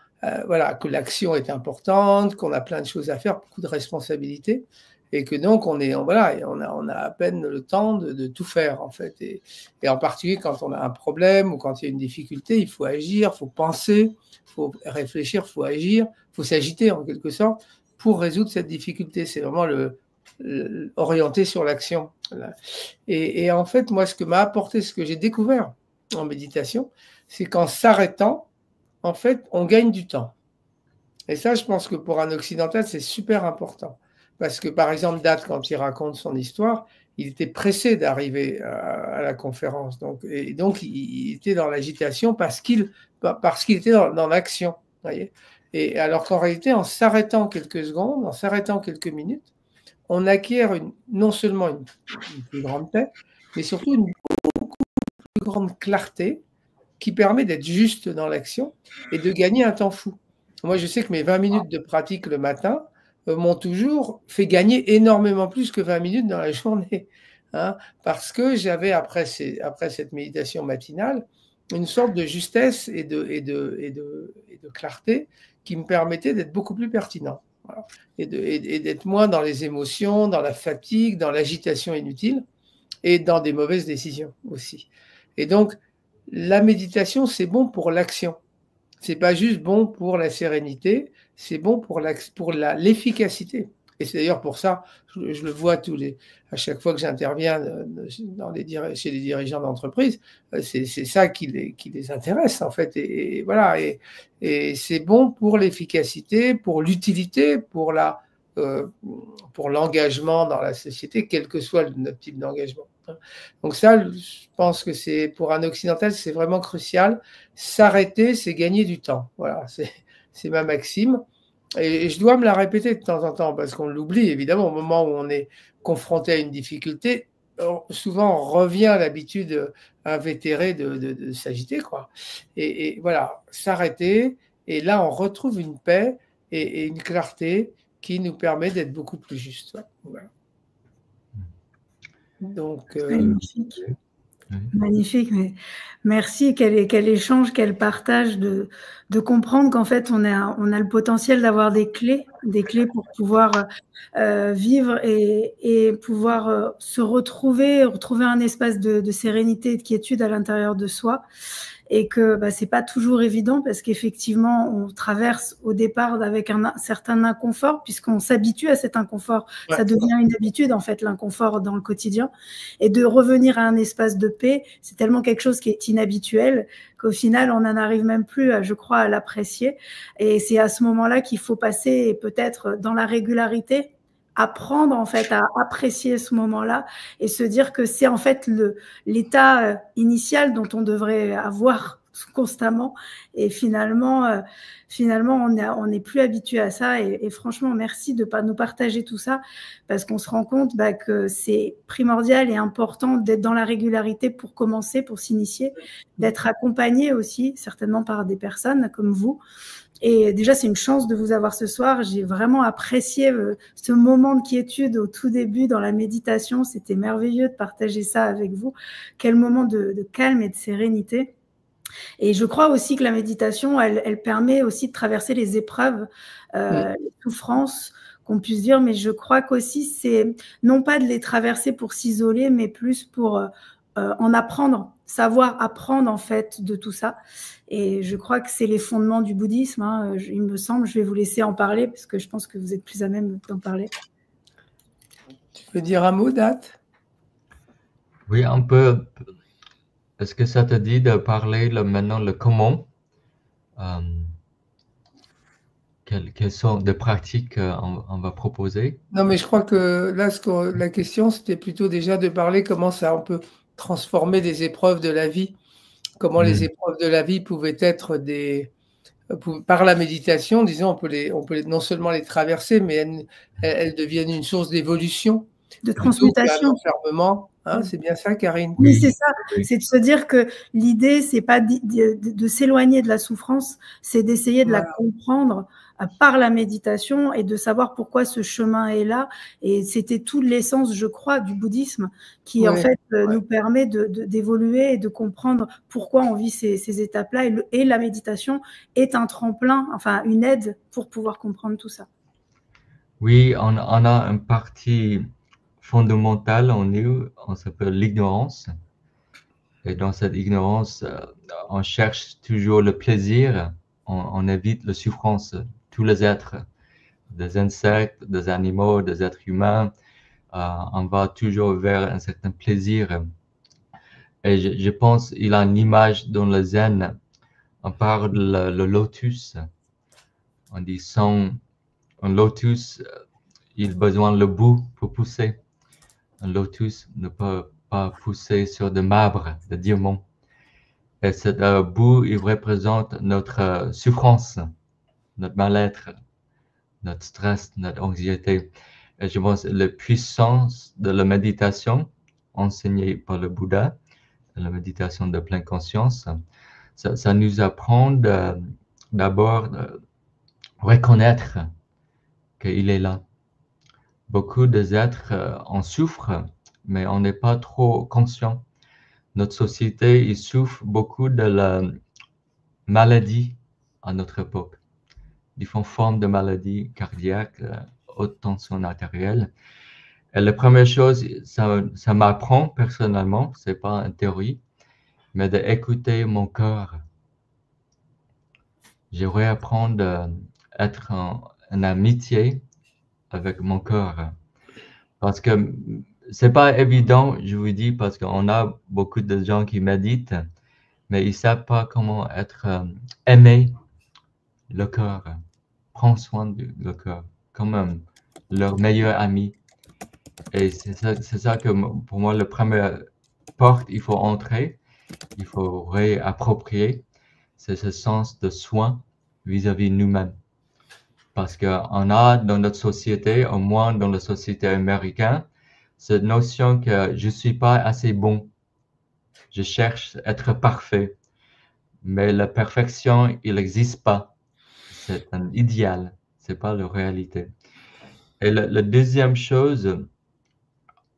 voilà, que l'action est importante, qu'on a plein de choses à faire, beaucoup de responsabilités, et que donc on a à peine le temps de tout faire en fait. Et en particulier quand on a un problème ou quand il y a une difficulté, il faut agir, il faut penser, il faut réfléchir, il faut agir, il faut s'agiter en quelque sorte pour résoudre cette difficulté. C'est vraiment orienté sur l'action. Et en fait, moi, ce que m'a apporté, ce que j'ai découvert en méditation, c'est qu'en s'arrêtant, en fait, on gagne du temps. Et ça, je pense que pour un occidental, c'est super important. Parce que, par exemple, Date, quand il raconte son histoire, il était pressé d'arriver à la conférence. Donc il était dans l'agitation parce qu'il était dans l'action. Voyez. Et alors qu'en réalité, en s'arrêtant quelques secondes, en s'arrêtant quelques minutes, on acquiert non seulement une plus grande paix, mais surtout une beaucoup plus grande clarté qui permet d'être juste dans l'action et de gagner un temps fou. Moi, je sais que mes 20 minutes de pratique le matin m'ont toujours fait gagner énormément plus que 20 minutes dans la journée. Hein, parce que j'avais, après cette méditation matinale, une sorte de justesse et de clarté qui me permettait d'être beaucoup plus pertinent. Voilà. Et d'être moins dans les émotions, dans la fatigue, dans l'agitation inutile et dans des mauvaises décisions aussi. Et donc, la méditation, c'est bon pour l'action. C'est pas juste bon pour la sérénité, c'est bon pour l'efficacité. Et c'est d'ailleurs pour ça, je le vois à chaque fois que j'interviens chez les dirigeants d'entreprise, c'est ça qui les intéresse en fait. Et voilà. Et c'est bon pour l'efficacité, pour l'utilité, pour l'engagement dans la société, quel que soit notre type d'engagement. Donc ça, je pense que c'est pour un occidental, c'est vraiment crucial. S'arrêter, c'est gagner du temps. Voilà, c'est ma maxime. Et je dois me la répéter de temps en temps parce qu'on l'oublie, évidemment, au moment où on est confronté à une difficulté. Souvent, on revient à l'habitude invétérée de s'agiter, quoi. Et voilà, s'arrêter. Et là, on retrouve une paix et une clarté qui nous permet d'être beaucoup plus juste. Voilà. Donc, magnifique. Magnifique, mais merci, quel échange, quel partage de comprendre qu'en fait on a le potentiel d'avoir des clés pour pouvoir vivre et pouvoir se retrouver un espace de sérénité et de quiétude à l'intérieur de soi. Et que c'est pas toujours évident parce qu'effectivement on traverse au départ avec un certain inconfort puisqu'on s'habitue à cet inconfort. Ouais. Ça devient une habitude en fait, l'inconfort dans le quotidien. Et de revenir à un espace de paix, c'est tellement quelque chose qui est inhabituel qu'au final on n'en arrive même plus, je crois, à l'apprécier. Et c'est à ce moment-là qu'il faut passer peut-être dans la régularité, apprendre en fait à apprécier ce moment-là et se dire que c'est en fait l'état initial dont on devrait avoir constamment. Et finalement on n'est plus habitué à ça. Et franchement, merci de nous partager tout ça parce qu'on se rend compte que c'est primordial et important d'être dans la régularité pour commencer, pour s'initier, d'être accompagné aussi certainement par des personnes comme vous. Et déjà, c'est une chance de vous avoir ce soir. J'ai vraiment apprécié ce moment de quiétude au tout début dans la méditation. C'était merveilleux de partager ça avec vous. Quel moment de calme et de sérénité. Et je crois aussi que la méditation, elle permet aussi de traverser les épreuves, les souffrances, qu'on puisse dire. Mais je crois qu'aussi, c'est non pas de les traverser pour s'isoler, mais plus pour en apprendre, savoir apprendre en fait de tout ça. Et je crois que c'est les fondements du bouddhisme, hein, il me semble. Je vais vous laisser en parler parce que je pense que vous êtes plus à même d'en parler. Tu veux dire un mot, Dat? Oui, un peu. Est-ce que ça te dit de parler maintenant le comment? Quelles sont des pratiques on va proposer? Non, mais je crois que là, la question, c'était plutôt déjà de parler comment ça on peut transformer des épreuves de la vie. Comment les épreuves de la vie pouvaient être par la méditation, disons, on peut non seulement les traverser, mais elles deviennent une source d'évolution, de transmutation, d'enfermement. Hein, c'est bien ça, Karine? Oui, c'est ça. C'est de se dire que l'idée, c'est pas de s'éloigner de la souffrance, c'est d'essayer de la comprendre par la méditation et de savoir pourquoi ce chemin est là. Et c'était toute l'essence, je crois, du bouddhisme qui, en fait, nous permet d'évoluer et de comprendre pourquoi on vit ces étapes-là. Et la méditation est un tremplin, enfin, une aide pour pouvoir comprendre tout ça. Oui, on a une partie fondamentale en nous, on s'appelle l'ignorance. Et dans cette ignorance, on cherche toujours le plaisir, on évite la souffrance. Tous les êtres, des insectes, des animaux, des êtres humains, on va toujours vers un certain plaisir. Et je pense qu'il y a une image dans le zen, on parle de le lotus. On dit sans un lotus, il a besoin de bout pour pousser. Un lotus ne peut pas pousser sur de marbre, de diamant. Et cette bout, il représente notre souffrance, notre mal-être, notre stress, notre anxiété. Et je pense que la puissance de la méditation enseignée par le Bouddha, la méditation de pleine conscience, ça nous apprend d'abord reconnaître qu'il est là. Beaucoup des êtres en souffrent, mais on n'est pas trop conscient. Notre société, il souffre beaucoup de la maladie à notre époque. Différentes formes de maladies cardiaques, haute tension artérielle. Et la première chose, ça m'apprend personnellement, c'est pas une théorie, mais d'écouter mon cœur. J'aimerais apprendre à être en amitié avec mon cœur. Parce que c'est pas évident, je vous dis, parce qu'on a beaucoup de gens qui méditent, mais ils savent pas comment être aimé le cœur. Prends soin du cœur, comme leur meilleur ami. Et c'est ça que pour moi, la première porte, il faut entrer, il faut réapproprier, c'est ce sens de soin vis-à-vis nous-mêmes. Parce qu'on a dans notre société, au moins dans la société américaine, cette notion que je ne suis pas assez bon. Je cherche à être parfait. Mais la perfection, il n'existe pas. C'est un idéal, ce n'est pas la réalité. Et la deuxième chose,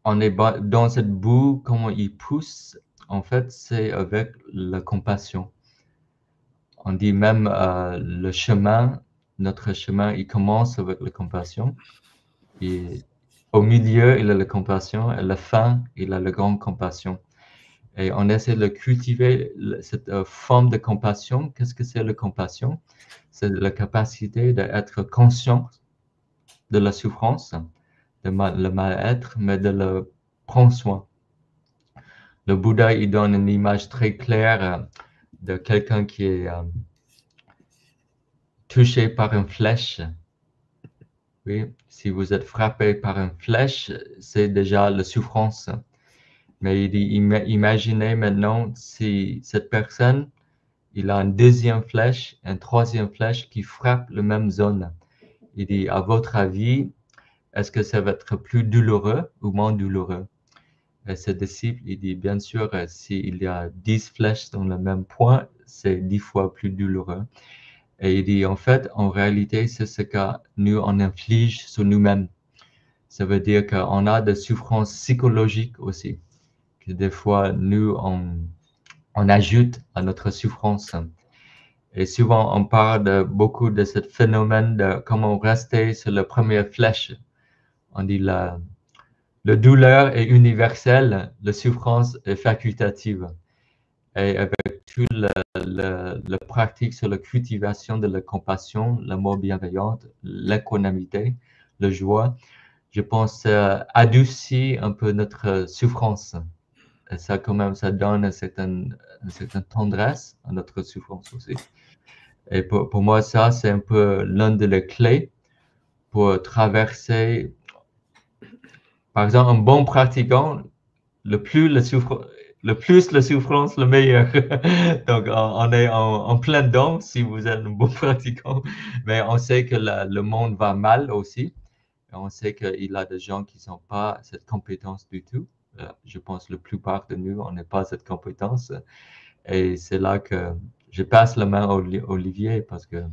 on est dans cette boue, comment il pousse, en fait, c'est avec la compassion. On dit même le chemin, notre chemin, il commence avec la compassion. Et au milieu, il a la compassion, et à la fin, il a la grande compassion. Et on essaie de cultiver cette forme de compassion. Qu'est-ce que c'est la compassion? C'est la capacité d'être conscient de la souffrance, le mal-être, mais de le prendre soin. Le Bouddha, il donne une image très claire de quelqu'un qui est touché par une flèche. Oui, si vous êtes frappé par une flèche, c'est déjà la souffrance. Mais il dit, imaginez maintenant si cette personne, il a une deuxième flèche, une troisième flèche qui frappe la même zone. Il dit, à votre avis, est-ce que ça va être plus douloureux ou moins douloureux? Et ce disciple, il dit, bien sûr, s'il y a 10 flèches dans le même point, c'est 10 fois plus douloureux. Et il dit, en fait, en réalité, c'est ce que nous, on inflige sur nous-mêmes. Ça veut dire qu'on a des souffrances psychologiques aussi. Que des fois, nous, on ajoute à notre souffrance. Et souvent, on parle beaucoup de ce phénomène de comment rester sur la première flèche. On dit la douleur est universelle, la souffrance est facultative. Et avec toute la pratique sur la cultivation de la compassion, l'amour bienveillant, l'équanimité, la joie, je pense adoucit un peu notre souffrance. Et ça, quand même, ça donne une certaine tendresse à notre souffrance aussi. Et pour moi, ça, c'est un peu l'une des clés pour traverser. Par exemple, un bon pratiquant, le plus la souffrance, le meilleur. Donc, on est en plein dedans si vous êtes un bon pratiquant. Mais on sait que le monde va mal aussi. Et on sait qu'il y a des gens qui n'ont pas cette compétence du tout. Je pense que la plupart de nous, on n'a pas cette compétence. Et c'est là que je passe la main à Olivier parce que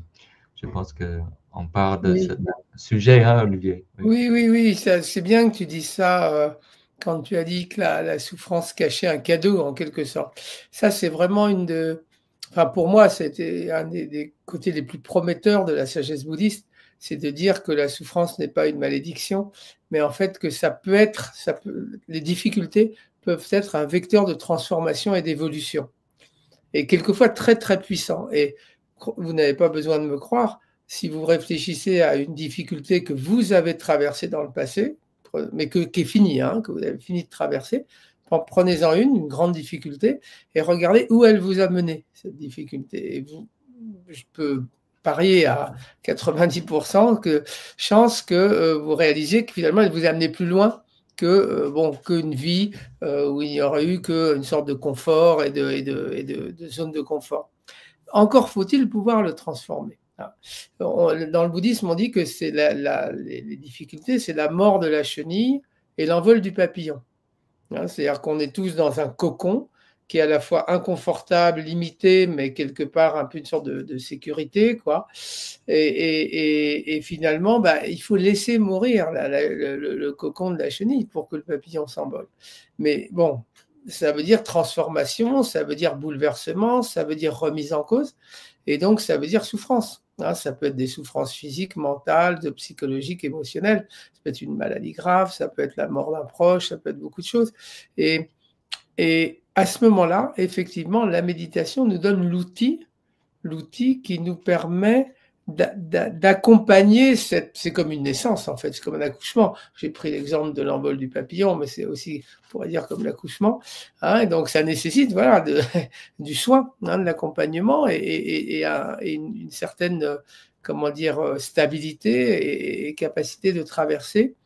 je pense qu'on parle de ce sujet, hein, Olivier? Oui, c'est bien que tu dises ça quand tu as dit que la souffrance cachait un cadeau en quelque sorte. Ça, c'est vraiment enfin pour moi, c'était un des côtés les plus prometteurs de la sagesse bouddhiste, c'est de dire que la souffrance n'est pas une malédiction, mais en fait que les difficultés peuvent être un vecteur de transformation et d'évolution. Et quelquefois très, très puissant. Et vous n'avez pas besoin de me croire, si vous réfléchissez à une difficulté que vous avez traversée dans le passé, mais qui est finie, hein, que vous avez fini de traverser, prenez-en une grande difficulté, et regardez où elle vous a mené, cette difficulté. Et je peux parier à 90% chance que vous réalisiez que finalement, elle vous a amené plus loin qu'une vie où il n'y aurait eu qu'une sorte de confort et de zone de confort. Encore faut-il pouvoir le transformer. Dans le bouddhisme, on dit que c'est les difficultés, c'est la mort de la chenille et l'envol du papillon. C'est-à-dire qu'on est tous dans un cocon qui est à la fois inconfortable, limité, mais quelque part un peu une sorte de sécurité, quoi. Et finalement, il faut laisser mourir le cocon de la chenille pour que le papillon s'envole. Mais bon, ça veut dire transformation, ça veut dire bouleversement, ça veut dire remise en cause, et donc ça veut dire souffrance. Ça peut être des souffrances physiques, mentales, psychologiques, émotionnelles, ça peut être une maladie grave, ça peut être la mort d'un proche, ça peut être beaucoup de choses. Et à ce moment-là, effectivement, la méditation nous donne l'outil qui nous permet d'accompagner c'est comme une naissance en fait, c'est comme un accouchement. J'ai pris l'exemple de l'envol du papillon, mais c'est aussi, on pourrait dire, comme l'accouchement. Et donc ça nécessite du soin, de l'accompagnement et une certaine, stabilité et capacité de traverser.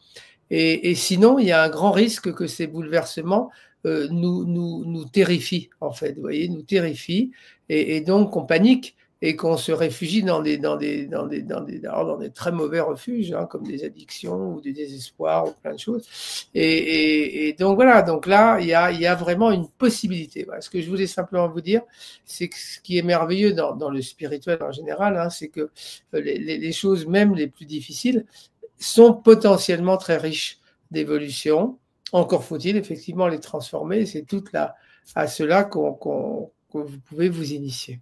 Et sinon, il y a un grand risque que ces bouleversements nous terrifient, en fait, vous voyez, nous terrifient, et donc on panique. et qu'on se réfugie dans des très mauvais refuges, hein, comme des addictions ou du désespoir ou plein de choses. Et donc voilà, donc là, il y a vraiment une possibilité. Voilà. Ce que je voulais simplement vous dire, c'est que ce qui est merveilleux dans le spirituel en général, hein, c'est que les choses même les plus difficiles sont potentiellement très riches d'évolution. Encore faut-il effectivement les transformer. C'est tout à cela que vous pouvez vous initier.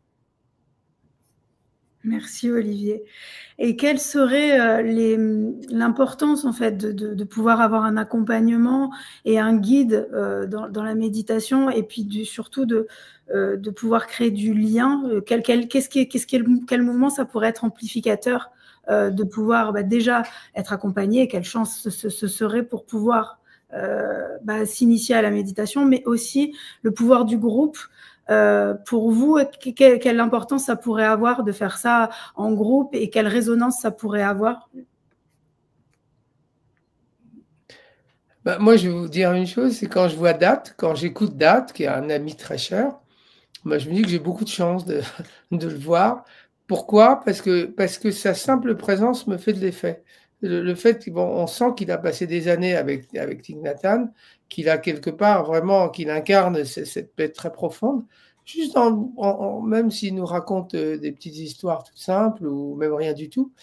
Merci Olivier. Et quelle serait l'importance en fait de pouvoir avoir un accompagnement et un guide dans la méditation, et puis surtout de pouvoir créer du lien. Quel mouvement ça pourrait être amplificateur de pouvoir déjà être accompagné, et quelle chance ce serait pour pouvoir s'initier à la méditation, mais aussi le pouvoir du groupe. Pour vous, quelle importance ça pourrait avoir de faire ça en groupe, et quelle résonance ça pourrait avoir? Moi, je vais vous dire une chose, c'est quand je vois Date, quand j'écoute Date, qui est un ami très cher, je me dis que j'ai beaucoup de chance de le voir. Pourquoi? Parce que sa simple présence me fait de l'effet. Le fait on sent qu'il a passé des années avec Thich Nhat Hanh, qu'il a quelque part vraiment, qu'il incarne cette paix très profonde. Juste même s'il nous raconte des petites histoires toutes simples ou même rien du tout.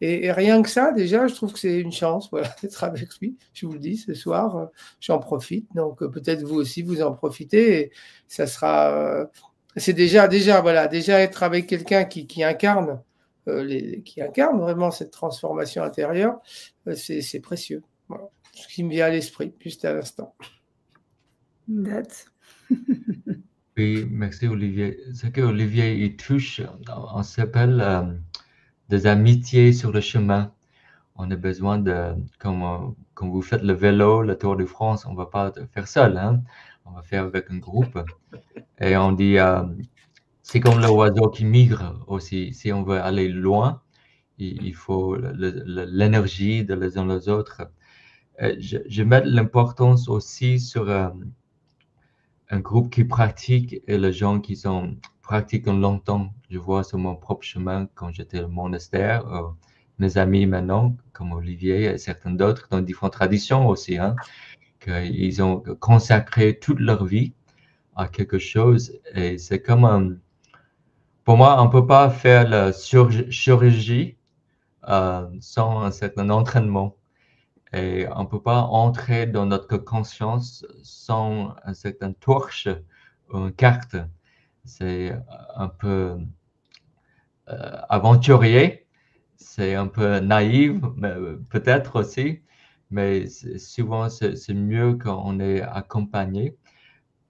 Et rien que ça, déjà, je trouve que c'est une chance, voilà, d'être avec lui. Je vous le dis, ce soir, j'en profite. Donc peut-être vous aussi, vous en profitez. Et ça sera, c'est déjà être avec quelqu'un qui incarne vraiment cette transformation intérieure, c'est précieux. Voilà. Ce qui me vient à l'esprit, juste à l'instant. Oui, merci Olivier. Ce que Olivier il touche, on s'appelle des amitiés sur le chemin. On a besoin de, comme vous faites le vélo, le Tour de France, on ne va pas faire seul, hein? On va faire avec un groupe. Et on dit, c'est comme l'oiseau qui migre aussi. Si on veut aller loin, il faut l'énergie de les uns les autres. Je mets l'importance aussi sur un groupe qui pratique et les gens qui pratiquent longtemps. Je vois sur mon propre chemin quand j'étais au monastère, mes amis maintenant, comme Olivier et certains d'autres, dans différentes traditions aussi, hein, qu'ils ont consacré toute leur vie à quelque chose. Et c'est comme, pour moi, on ne peut pas faire la chirurgie sans un certain entraînement. Et on ne peut pas entrer dans notre conscience sans une certaine torche ou une carte. C'est un peu aventurier, c'est un peu naïf, peut-être aussi, mais souvent c'est mieux quand on est accompagné.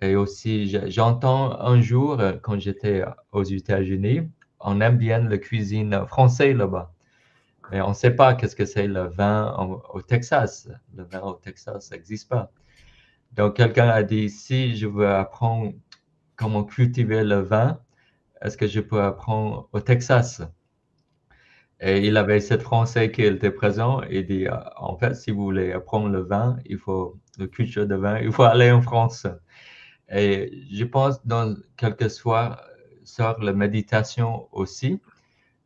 Et aussi, j'entends un jour, quand j'étais aux États-Unis, on aime bien la cuisine française là-bas. Mais on ne sait pas qu'est-ce que c'est le vin au Texas. Le vin au Texas, ça n'existe pas. Donc, quelqu'un a dit, si je veux apprendre comment cultiver le vin, est-ce que je peux apprendre au Texas? Et il avait cette Français qui était présent et dit, en fait, si vous voulez apprendre le vin, le culture de vin, il faut aller en France. Et je pense dans quelques soirs, sur la méditation aussi.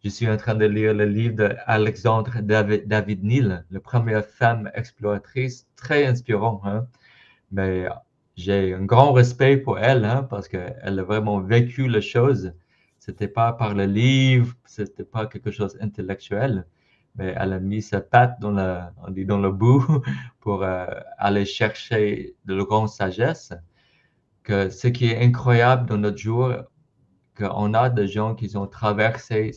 Je suis en train de lire le livre d'Alexandre David Neal, la première femme exploratrice, très inspirant. Hein? Mais j'ai un grand respect pour elle, hein, parce qu'elle a vraiment vécu les choses. Ce n'était pas par le livre, ce n'était pas quelque chose d'intellectuel, mais elle a mis sa patte dans le bout pour aller chercher de la grande sagesse. Que ce qui est incroyable dans notre jour, qu'on a des gens qui ont traversé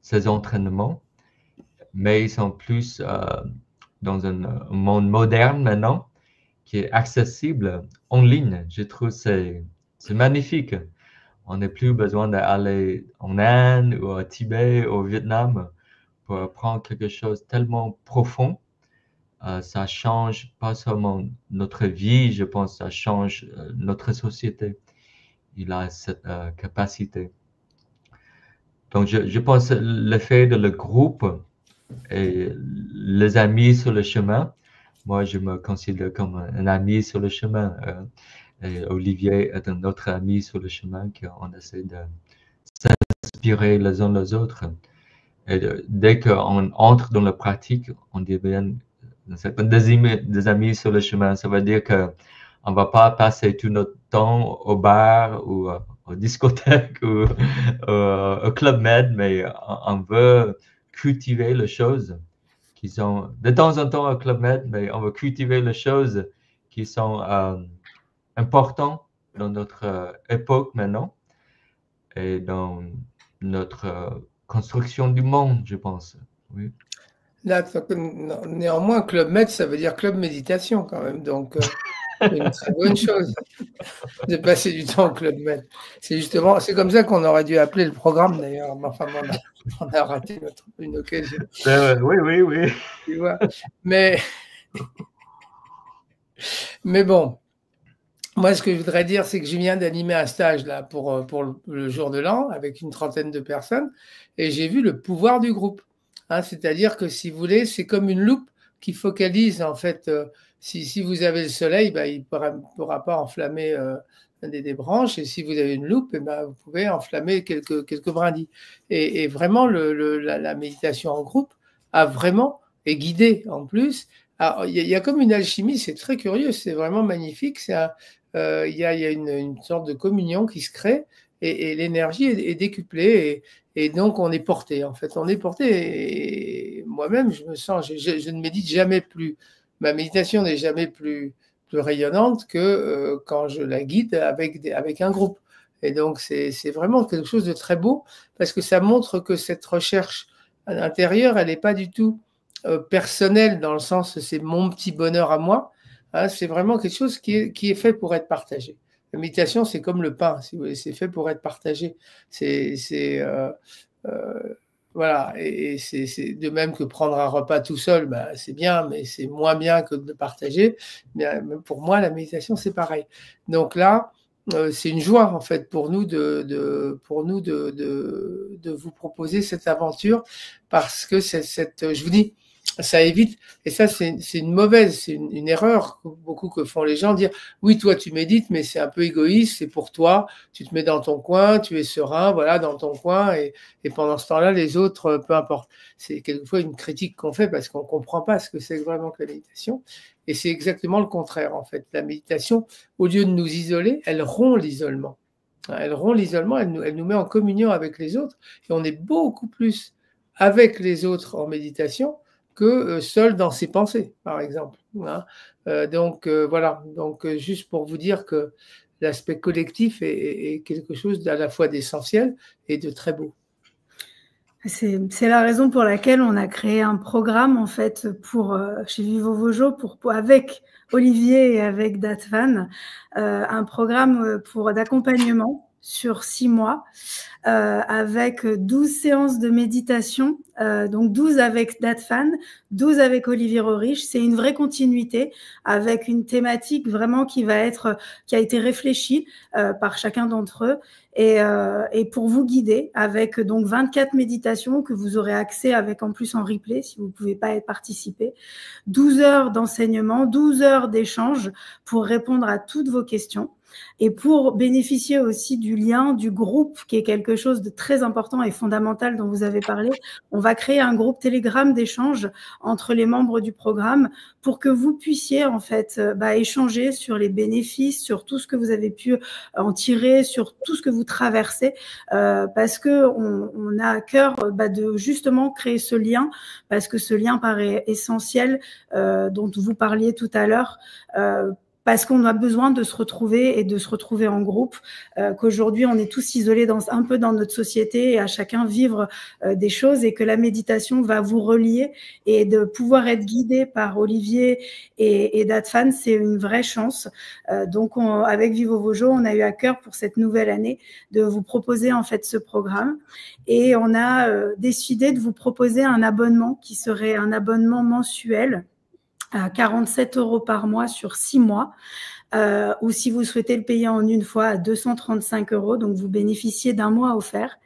ces entraînements, mais ils sont plus dans un monde moderne maintenant, qui est accessible en ligne. Je trouve que c'est magnifique. On n'a plus besoin d'aller en Inde ou au Tibet ou au Vietnam pour apprendre quelque chose tellement profond. Ça change pas seulement notre vie, je pense que ça change notre société. Il a cette capacité. Donc, je pense que l'effet de le groupe et les amis sur le chemin, moi, je me considère comme un ami sur le chemin. Et Olivier est un autre ami sur le chemin qu'on essaie de inspirer les uns les autres. Et dès qu'on entre dans la pratique, on devient des amis sur le chemin. Ça veut dire qu'on ne va pas passer tout notre temps au bar ou aux discothèques ou au Club Med, mais on veut cultiver les choses qui sont, de temps en temps au Club Med, mais on veut cultiver les choses qui sont importantes dans notre époque maintenant et dans notre construction du monde, je pense. Oui. Là, néanmoins, Club Med, ça veut dire Club Méditation quand même. Donc, c'est une très bonne chose de passer du temps au Club Med. C'est comme ça qu'on aurait dû appeler le programme d'ailleurs. Enfin, on a raté une occasion. Oui. Tu vois. Mais bon, moi, ce que je voudrais dire, c'est que je viens d'animer un stage là pour le jour de l'an avec une trentaine de personnes et j'ai vu le pouvoir du groupe. Hein, c'est-à-dire que si vous voulez, c'est comme une loupe qui focalise en fait. Si vous avez le soleil, il ne pourra pas enflammer des branches, et si vous avez une loupe, vous pouvez enflammer quelques brindilles. Et vraiment, la méditation en groupe est guidée en plus. Alors, il y a comme une alchimie, c'est très curieux, c'est vraiment magnifique. Il y a une sorte de communion qui se crée et l'énergie est décuplée et donc on est porté. En fait, on est porté. Et moi-même, je me sens, je ne médite jamais plus. Ma méditation n'est jamais plus rayonnante que quand je la guide avec un groupe. Et donc, c'est vraiment quelque chose de très beau parce que ça montre que cette recherche intérieure, elle n'est pas du tout personnelle dans le sens c'est mon petit bonheur à moi. Hein, c'est vraiment quelque chose qui est fait pour être partagé. La méditation, c'est comme le pain, si vous voulez, c'est fait pour être partagé. Voilà, et c'est de même que prendre un repas tout seul, c'est bien, mais c'est moins bien que de partager. Mais pour moi, la méditation, c'est pareil. Donc là, c'est une joie en fait pour nous de vous proposer cette aventure parce que je vous dis, ça évite, et ça c'est une erreur beaucoup que font les gens, dire oui toi tu médites mais c'est un peu égoïste, c'est pour toi, tu te mets dans ton coin, tu es serein, voilà dans ton coin et pendant ce temps-là les autres, peu importe. C'est quelquefois une critique qu'on fait parce qu'on ne comprend pas ce que c'est vraiment que la méditation et c'est exactement le contraire en fait. La méditation, au lieu de nous isoler, elle rompt l'isolement. Elle rompt l'isolement, elle nous met en communion avec les autres et on est beaucoup plus avec les autres en méditation que seul dans ses pensées, par exemple. Hein. Donc, voilà. Donc, juste pour vous dire que l'aspect collectif est quelque chose d'à la fois d'essentiel et de très beau. C'est la raison pour laquelle on a créé un programme, en fait, chez Vivo Vojo, avec Olivier et avec Datvan, un programme d'accompagnement sur 6 mois, avec 12 séances de méditation, donc 12 avec Datvan, 12 avec Olivier Rorich. C'est une vraie continuité avec une thématique vraiment qui a été réfléchie par chacun d'entre eux et pour vous guider avec donc 24 méditations que vous aurez accès avec en plus en replay si vous ne pouvez pas participer, 12 heures d'enseignement, 12 heures d'échange pour répondre à toutes vos questions. Et pour bénéficier aussi du lien du groupe, qui est quelque chose de très important et fondamental dont vous avez parlé, on va créer un groupe Telegram d'échange entre les membres du programme pour que vous puissiez en fait échanger sur les bénéfices, sur tout ce que vous avez pu en tirer, sur tout ce que vous traversez, parce que on a à cœur de justement créer ce lien, parce que ce lien paraît essentiel, dont vous parliez tout à l'heure, parce qu'on a besoin de se retrouver et de se retrouver en groupe, qu'aujourd'hui on est tous isolés un peu dans notre société et à chacun vivre des choses et que la méditation va vous relier et de pouvoir être guidé par Olivier et Datvan, c'est une vraie chance. Donc avec Vivo Vojo, on a eu à cœur pour cette nouvelle année de vous proposer en fait ce programme et on a décidé de vous proposer un abonnement qui serait un abonnement mensuel à 47 € par mois sur 6 mois, ou si vous souhaitez le payer en une fois à 235 €, donc vous bénéficiez d'un mois offert.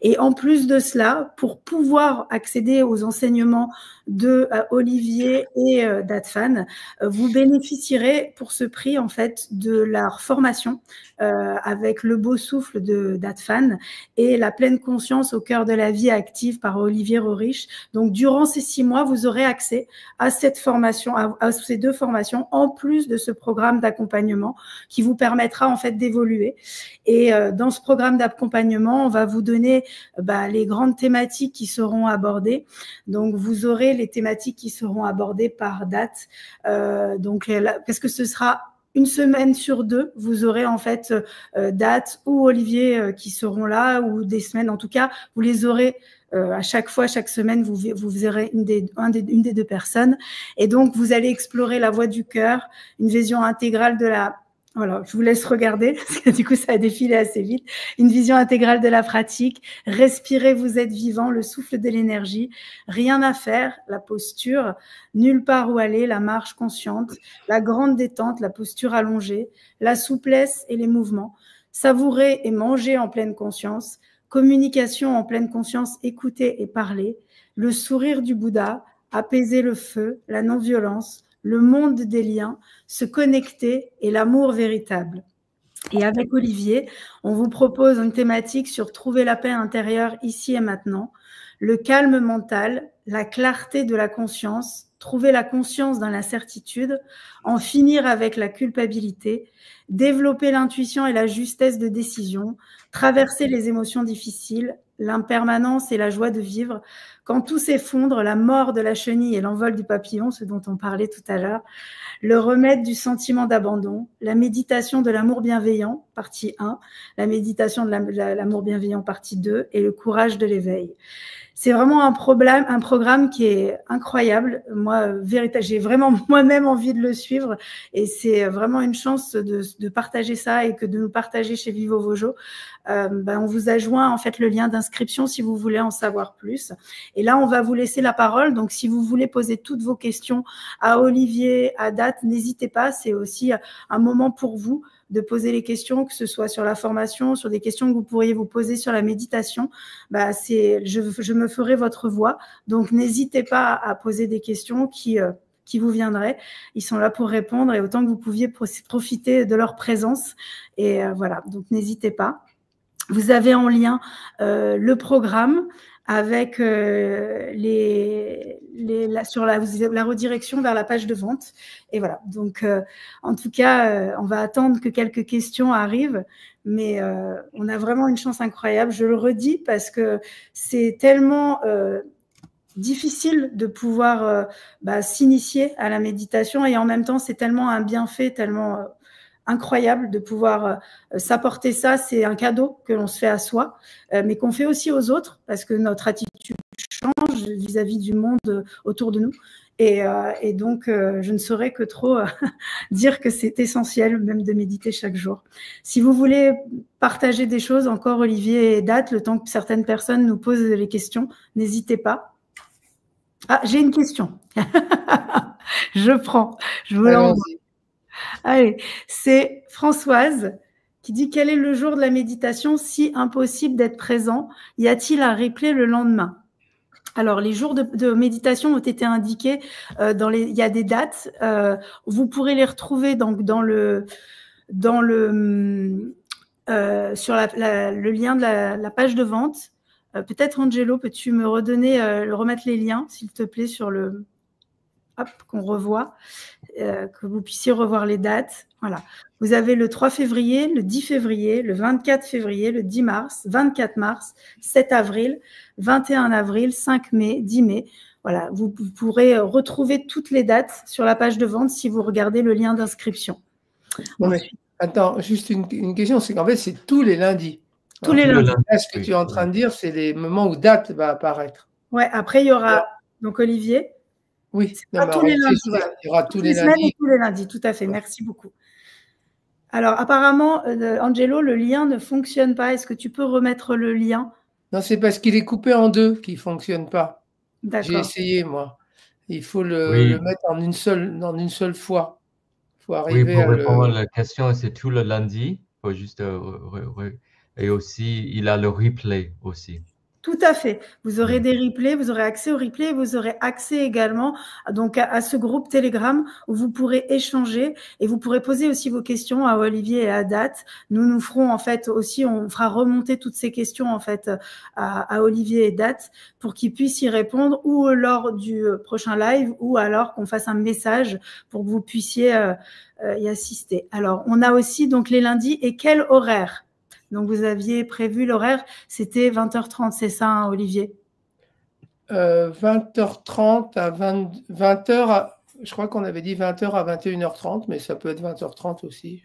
Et en plus de cela, pour pouvoir accéder aux enseignements de Olivier et d'Adfan, vous bénéficierez pour ce prix en fait de leur formation avec le beau souffle d'Adfan et la pleine conscience au cœur de la vie active par Olivier Rorich. Donc durant ces 6 mois, vous aurez accès à cette formation, à ces 2 formations, en plus de ce programme d'accompagnement qui vous permettra en fait d'évoluer. Et dans ce programme d'accompagnement, on va vous donner les grandes thématiques qui seront abordées. Donc vous aurez les thématiques qui seront abordées par date. Parce que ce sera une semaine sur 2, vous aurez en fait Date ou Olivier qui seront là, ou des semaines en tout cas, vous les aurez à chaque fois, chaque semaine, vous verrez une des 2 personnes. Et donc, vous allez explorer la voie du cœur, une vision intégrale de la... Voilà, je vous laisse regarder, parce que du coup, ça a défilé assez vite. Une vision intégrale de la pratique. Respirez, vous êtes vivant, le souffle de l'énergie. Rien à faire, la posture. Nulle part où aller, la marche consciente. La grande détente, la posture allongée. La souplesse et les mouvements. Savourer et manger en pleine conscience. Communication en pleine conscience, écouter et parler. Le sourire du Bouddha. Apaiser le feu, la non-violence. Le monde des liens, se connecter et l'amour véritable. Et avec Olivier, on vous propose une thématique sur trouver la paix intérieure ici et maintenant, le calme mental, la clarté de la conscience, trouver la conscience dans l'incertitude, en finir avec la culpabilité, développer l'intuition et la justesse de décision, traverser les émotions difficiles, l'impermanence et la joie de vivre, quand tout s'effondre, la mort de la chenille et l'envol du papillon, ce dont on parlait tout à l'heure, le remède du sentiment d'abandon, la méditation de l'amour bienveillant, partie 1, la méditation de l'amour bienveillant, partie 2, et le courage de l'éveil. C'est vraiment un programme qui est incroyable. Moi, j'ai vraiment moi-même envie de le suivre, et c'est vraiment une chance de partager ça et que de nous partager chez Vivo Vojo. On vous a joint en fait le lien d'inscription si vous voulez en savoir plus. Et là, on va vous laisser la parole. Donc, si vous voulez poser toutes vos questions à Olivier, à Date, n'hésitez pas. C'est aussi un moment pour vous de poser les questions, que ce soit sur la formation, sur des questions que vous pourriez vous poser sur la méditation. Je me ferai votre voix. Donc, n'hésitez pas à poser des questions qui vous viendraient. Ils sont là pour répondre, et autant que vous pouviez profiter de leur présence. Et voilà, donc n'hésitez pas. Vous avez en lien le programme avec sur la redirection vers la page de vente. Et voilà, donc en tout cas, on va attendre que quelques questions arrivent, mais on a vraiment une chance incroyable. Je le redis parce que c'est tellement difficile de pouvoir s'initier à la méditation, et en même temps, c'est tellement un bienfait, tellement... incroyable de pouvoir s'apporter ça. C'est un cadeau que l'on se fait à soi, mais qu'on fait aussi aux autres, parce que notre attitude change vis-à-vis du monde autour de nous. Et donc, je ne saurais que trop dire que c'est essentiel même de méditer chaque jour. Si vous voulez partager des choses, encore Olivier et Date, le temps que certaines personnes nous posent les questions, n'hésitez pas. Ah, j'ai une question. Je prends. Je vous l'envoie. Allez, c'est Françoise qui dit: quel est le jour de la méditation si impossible d'être présent? Y a-t-il un replay le lendemain? Alors, les jours de méditation ont été indiqués il y a des dates. Vous pourrez les retrouver donc sur le lien de la page de vente. Peut-être Angelo, peux-tu me remettre les liens, s'il te plaît, sur le... Hop, qu'on revoit, que vous puissiez revoir les dates. Voilà. Vous avez le 3 février, le 10 février, le 24 février, le 10 mars, 24 mars, 7 avril, 21 avril, 5 mai, 10 mai. Voilà, vous pourrez retrouver toutes les dates sur la page de vente si vous regardez le lien d'inscription. Attends, juste une question, c'est qu'en fait, c'est tous les lundis. Tous les lundis. Là, ce que tu es en train de dire, c'est les moments où Date va apparaître. Ouais, après, il y aura donc Olivier. Oui, tous les lundis. Il y aura tous les lundis. Tous les lundis, tout à fait. Merci beaucoup. Alors, apparemment, Angelo, le lien ne fonctionne pas. Est-ce que tu peux remettre le lien? Non, c'est parce qu'il est coupé en deux qu'il ne fonctionne pas. D'accord. J'ai essayé, moi. Il faut le mettre en une seule fois. Il faut arriver pour répondre à la question, c'est tout le lundi. Il faut juste Et aussi, il a le replay aussi. Tout à fait. Vous aurez des replays, vous aurez accès aux replays, vous aurez accès également donc à ce groupe Telegram où vous pourrez échanger et vous pourrez poser aussi vos questions à Olivier et à Dat. Nous ferons en fait aussi, on fera remonter toutes ces questions en fait à Olivier et Dat pour qu'ils puissent y répondre ou lors du prochain live ou alors qu'on fasse un message pour que vous puissiez y assister. Alors, on a aussi donc les lundis et quel horaire? Donc, vous aviez prévu l'horaire, c'était 20h30, c'est ça, hein, Olivier? 20h30 à 20h, je crois qu'on avait dit 20h à 21h30, mais ça peut être 20h30 aussi.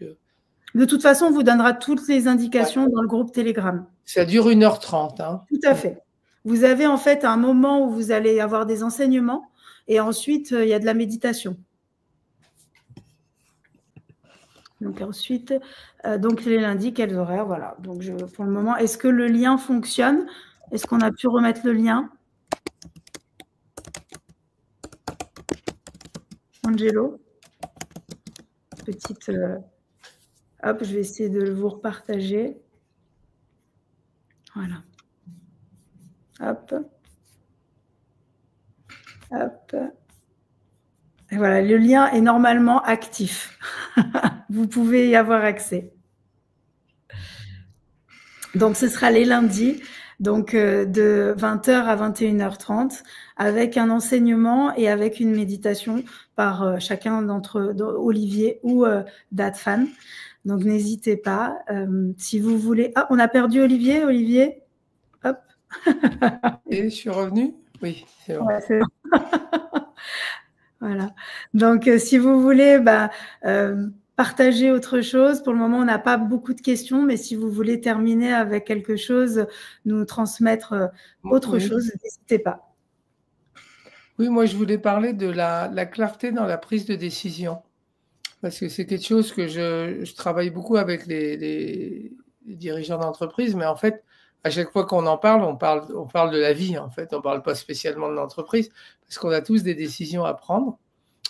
De toute façon, on vous donnera toutes les indications dans le groupe Telegram. Ça dure 1h30. Hein. Tout à fait. Vous avez en fait un moment où vous allez avoir des enseignements et ensuite, il y a de la méditation. Donc ensuite, donc les lundis, quels horaires, voilà. Donc pour le moment, est-ce que le lien fonctionne? Est-ce qu'on a pu remettre le lien? Angelo? Petite... hop, je vais essayer de vous repartager. Voilà. Hop. Hop. Et voilà, le lien est normalement actif. Vous pouvez y avoir accès. Donc, ce sera les lundis, donc de 20h à 21h30, avec un enseignement et avec une méditation par chacun d'entre Olivier ou Datfan. Donc, n'hésitez pas. Si vous voulez... Ah, on a perdu Olivier. Olivier, hop. Et je suis revenu? Oui, c'est bon. Ouais, c'est... Voilà. Donc, si vous voulez... partager autre chose. Pour le moment, on n'a pas beaucoup de questions, mais si vous voulez terminer avec quelque chose, nous transmettre autre chose, n'hésitez pas. Oui, moi, je voulais parler de la clarté dans la prise de décision. Parce que c'est quelque chose que je travaille beaucoup avec les dirigeants d'entreprise, mais en fait, à chaque fois qu'on en parle, on parle de la vie, en fait. On ne parle pas spécialement de l'entreprise, parce qu'on a tous des décisions à prendre.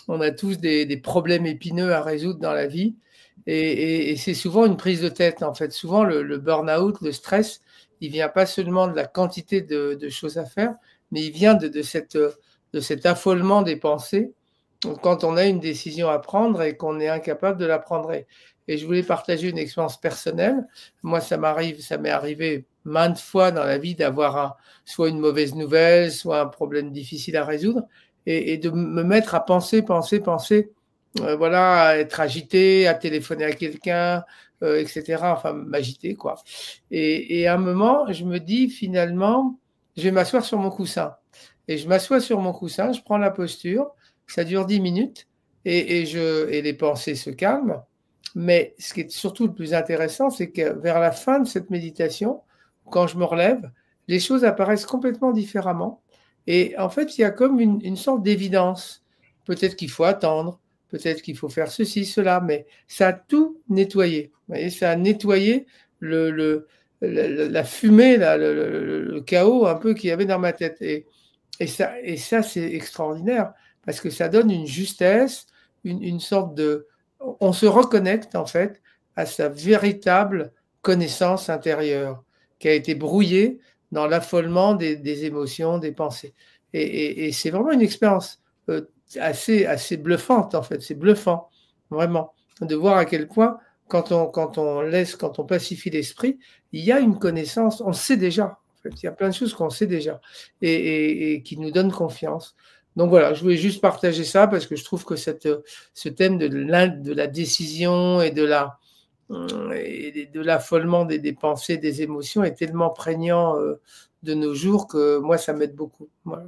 On a tous des problèmes épineux à résoudre dans la vie. Et c'est souvent une prise de tête, en fait. Souvent, le burn-out, le stress, il vient pas seulement de la quantité de choses à faire, mais il vient de cet affolement des pensées quand on a une décision à prendre et qu'on est incapable de la prendre. Et je voulais partager une expérience personnelle. Moi, ça m'est arrivé maintes fois dans la vie d'avoir soit une mauvaise nouvelle, soit un problème difficile à résoudre, et de me mettre à penser, voilà, à être agité, à téléphoner à quelqu'un, etc. Enfin, m'agiter, quoi. Et à un moment, je me dis, finalement, je vais m'asseoir sur mon coussin. Et je m'assois sur mon coussin, je prends la posture, ça dure 10 minutes, et les pensées se calment. Mais ce qui est surtout le plus intéressant, c'est que vers la fin de cette méditation, quand je me relève, les choses apparaissent complètement différemment. Et en fait, il y a comme une sorte d'évidence. Peut-être qu'il faut attendre, peut-être qu'il faut faire ceci, cela, mais ça a tout nettoyé. Vous voyez, ça a nettoyé la fumée, là, le chaos un peu qu'il y avait dans ma tête. Et ça c'est extraordinaire, parce que ça donne une justesse, une sorte de... On se reconnecte, en fait, à sa véritable connaissance intérieure, qui a été brouillée dans l'affolement des émotions, des pensées. Et c'est vraiment une expérience assez bluffante, en fait. C'est bluffant, vraiment, de voir à quel point, quand on pacifie l'esprit, il y a une connaissance, on sait déjà. En fait, il y a plein de choses qu'on sait déjà et qui nous donnent confiance. Donc voilà, je voulais juste partager ça parce que je trouve que ce thème de la décision et de l'affolement des pensées, des émotions est tellement prégnant de nos jours que moi, ça m'aide beaucoup. Voilà.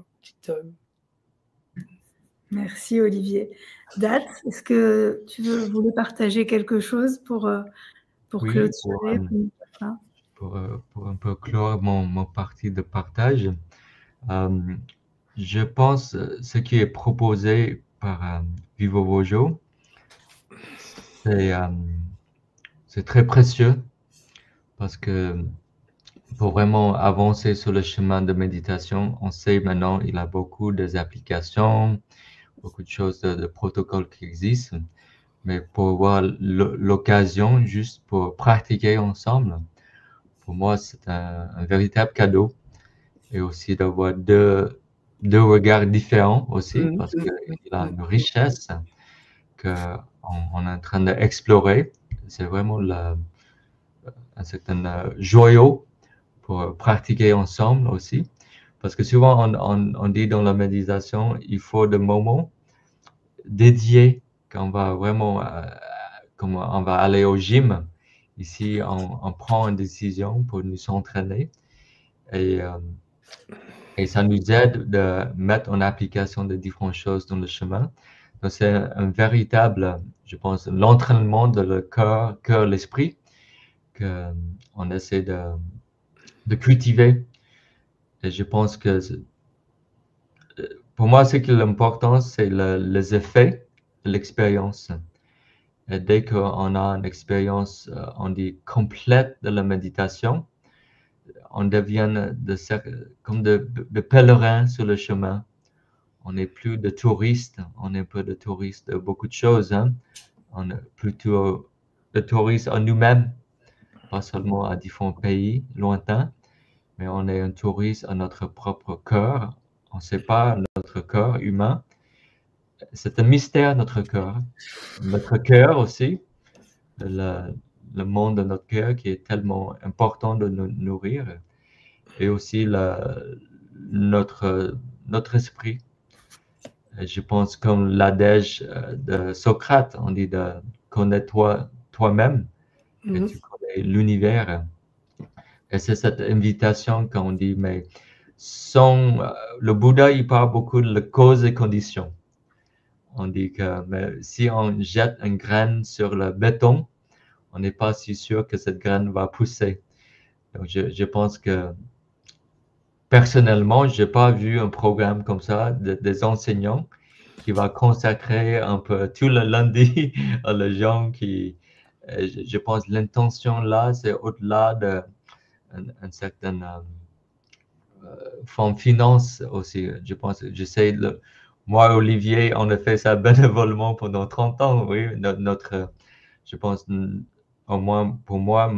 Merci Olivier. Dat, est-ce que tu voulais partager quelque chose pour oui, clôturer pour un peu clore mon partie de partage. Je pense ce qui est proposé par Vivo Vojo, c'est très précieux parce que pour vraiment avancer sur le chemin de méditation, on sait maintenant il y a beaucoup d'applications, beaucoup de choses, de protocoles qui existent, mais pour avoir l'occasion juste pour pratiquer ensemble, pour moi, c'est un véritable cadeau. Et aussi d'avoir deux regards différents aussi, parce qu'il a une richesse qu'on est en train d'explorer. C'est vraiment un certain joyau pour pratiquer ensemble aussi. Parce que souvent, on dit dans la méditation, il faut des moments dédiés quand on va vraiment, comme on va aller au gym. Ici, on prend une décision pour nous entraîner et ça nous aide de mettre en application de différentes choses dans le chemin. Donc, c'est un véritable, je pense, l'entraînement de le cœur, l'esprit, qu'on essaie de cultiver. Et je pense que pour moi, ce qui est l'important, c'est les effets de l'expérience. Et dès qu'on a une expérience, on dit, complète de la méditation, on devient comme de pèlerins sur le chemin. On n'est plus de touristes, on n'est pas de touristes de beaucoup de choses. Hein. On est plutôt de touristes en nous-mêmes, pas seulement à différents pays lointains, mais on est un touriste à notre propre cœur. On ne sait pas notre cœur humain. C'est un mystère, notre cœur. Notre cœur aussi, le monde de notre cœur qui est tellement important de nous nourrir. Et aussi notre esprit. Et je pense comme l'adage de Socrate, on dit de connaître toi-même, et tu connais l'univers. Et c'est cette invitation qu'on dit, mais le Bouddha, il parle beaucoup de la cause et condition. On dit que mais si on jette une graine sur le béton, on n'est pas si sûr que cette graine va pousser. Donc je pense que personnellement, je n'ai pas vu un programme comme ça des enseignants qui va consacrer un peu tout le lundi à les gens qui, je pense, l'intention là, c'est au-delà d'une certaine forme finance aussi. Je pense, moi, Olivier, on a fait ça bénévolement pendant 30 ans, oui. Je pense, au moins pour moi,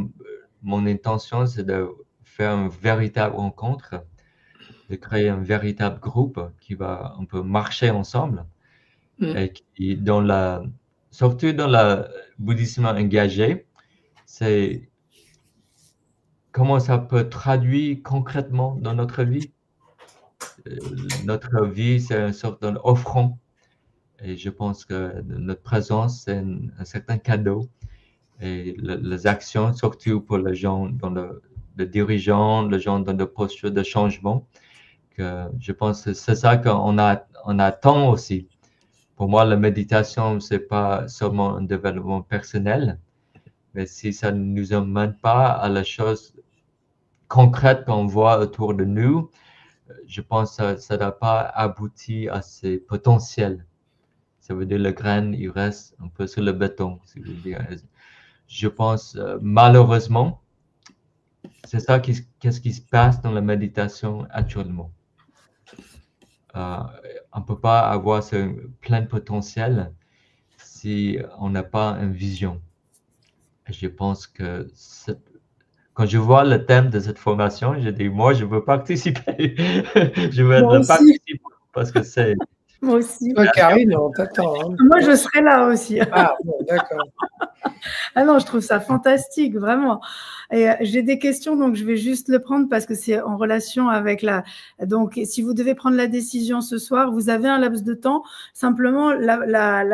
mon intention, c'est de faire une véritable rencontre, de créer un véritable groupe qui va un peu marcher ensemble et qui, surtout dans le bouddhisme engagé, c'est comment ça peut traduire concrètement dans notre vie. Notre vie, c'est une sorte d'offrande et je pense que notre présence, c'est un certain cadeau et les actions, surtout pour les gens dans les dirigeants, les gens dans des postures de changement, que je pense que c'est ça qu'on attend aussi. Pour moi, la méditation, c'est pas seulement un développement personnel, mais si ça ne nous amène pas à la chose concrète qu'on voit autour de nous, je pense que ça n'a pas abouti à ses potentiels. Ça veut dire le grain, il reste un peu sur le béton, si vous voulez. Je pense, malheureusement, c'est ça qu'est-ce qui se passe dans la méditation actuellement. On ne peut pas avoir ce plein potentiel si on n'a pas une vision. Et je pense que quand je vois le thème de cette formation, je dis, moi, je veux participer. Je veux être participant parce que c'est... Moi aussi. Toi, Karine, on t'attend. Hein. Moi, je serai là aussi. Ah, bon, d'accord. Ah non, je trouve ça fantastique, vraiment. Et j'ai des questions, donc je vais juste le prendre parce que c'est en relation avec Donc, si vous devez prendre la décision ce soir, vous avez un laps de temps. Simplement, le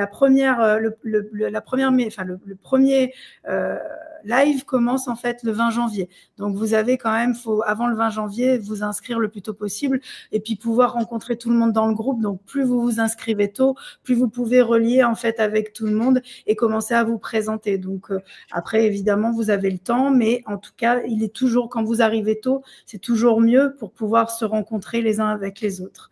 premier live commence en fait le 20 janvier. Donc, vous avez quand même, avant le 20 janvier, vous inscrire le plus tôt possible et puis pouvoir rencontrer tout le monde dans le groupe. Donc, plus vous vous inscrivez tôt, plus vous pouvez relier en fait avec tout le monde et commencer à vous présenter. Donc, après, évidemment, vous avez le temps, mais en tout cas, il est toujours, quand vous arrivez tôt, c'est toujours mieux pour pouvoir se rencontrer les uns avec les autres.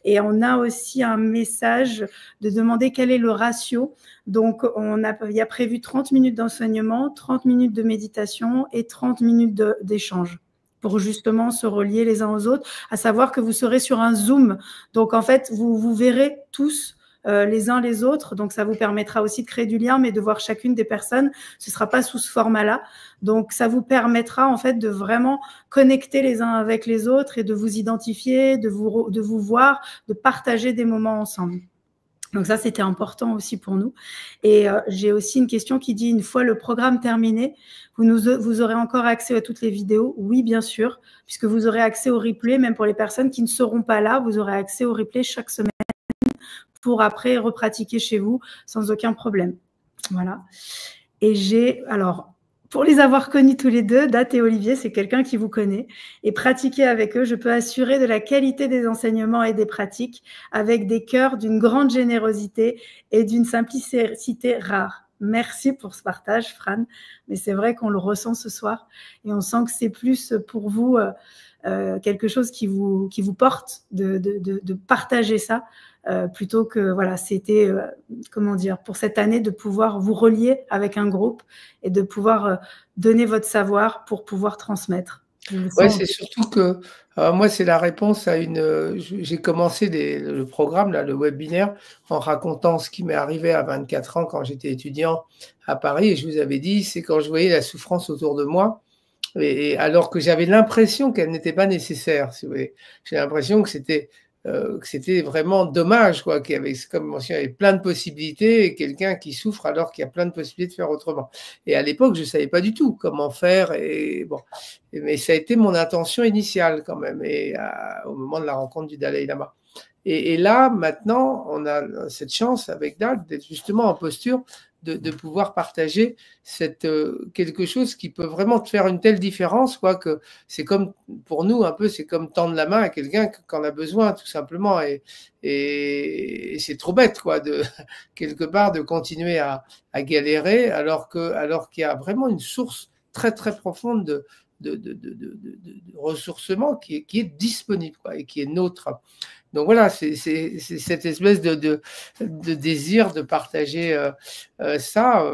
Et on a aussi un message de demander quel est le ratio. Donc, il y a prévu 30 minutes d'enseignement, 30 minutes de méditation et 30 minutes d'échange pour justement se relier les uns aux autres, à savoir que vous serez sur un Zoom. Donc, en fait, vous verrez tous les uns les autres. Donc, ça vous permettra aussi de créer du lien, mais de voir chacune des personnes. Ce ne sera pas sous ce format-là. Donc, ça vous permettra en fait de vraiment connecter les uns avec les autres et de vous identifier, de vous voir, de partager des moments ensemble. Donc ça, c'était important aussi pour nous. Et j'ai aussi une question qui dit, une fois le programme terminé, vous aurez encore accès à toutes les vidéos? Oui, bien sûr, puisque vous aurez accès au replay, même pour les personnes qui ne seront pas là, vous aurez accès au replay chaque semaine pour après repratiquer chez vous sans aucun problème. Voilà. Et alors, pour les avoir connus tous les deux, Date et Olivier, c'est quelqu'un qui vous connaît. Et pratiquer avec eux, je peux assurer de la qualité des enseignements et des pratiques avec des cœurs d'une grande générosité et d'une simplicité rare. Merci pour ce partage, Fran. Mais c'est vrai qu'on le ressent ce soir et on sent que c'est plus pour vous quelque chose qui vous porte de partager ça. Plutôt que, voilà, c'était, comment dire, pour cette année, de pouvoir vous relier avec un groupe et de pouvoir donner votre savoir pour pouvoir transmettre. Oui, c'est surtout que, moi, c'est la réponse à j'ai commencé le programme, là, le webinaire, en racontant ce qui m'est arrivé à 24 ans quand j'étais étudiant à Paris. Et je vous avais dit, c'est quand je voyais la souffrance autour de moi, et alors que j'avais l'impression qu'elle n'était pas nécessaire, si vous voulez. J'ai l'impression que c'était vraiment dommage, quoi, qu'il y avait, comme mentionné, il y avait plein de possibilités et quelqu'un qui souffre alors qu'il y a plein de possibilités de faire autrement. Et à l'époque, je ne savais pas du tout comment faire. Mais ça a été mon intention initiale quand même, au moment de la rencontre du Dalai Lama. Et là, maintenant, on a cette chance avec Date d'être justement en posture de pouvoir partager quelque chose qui peut vraiment te faire une telle différence, quoi, que c'est comme, pour nous, un peu, c'est comme tendre la main à quelqu'un quand on a besoin, tout simplement. Et c'est trop bête, quoi, quelque part, de continuer à galérer alors qu'il y a vraiment une source très, très profonde de ressourcement qui est disponible, quoi, et qui est nôtre. Donc voilà, c'est cette espèce de désir de partager ça,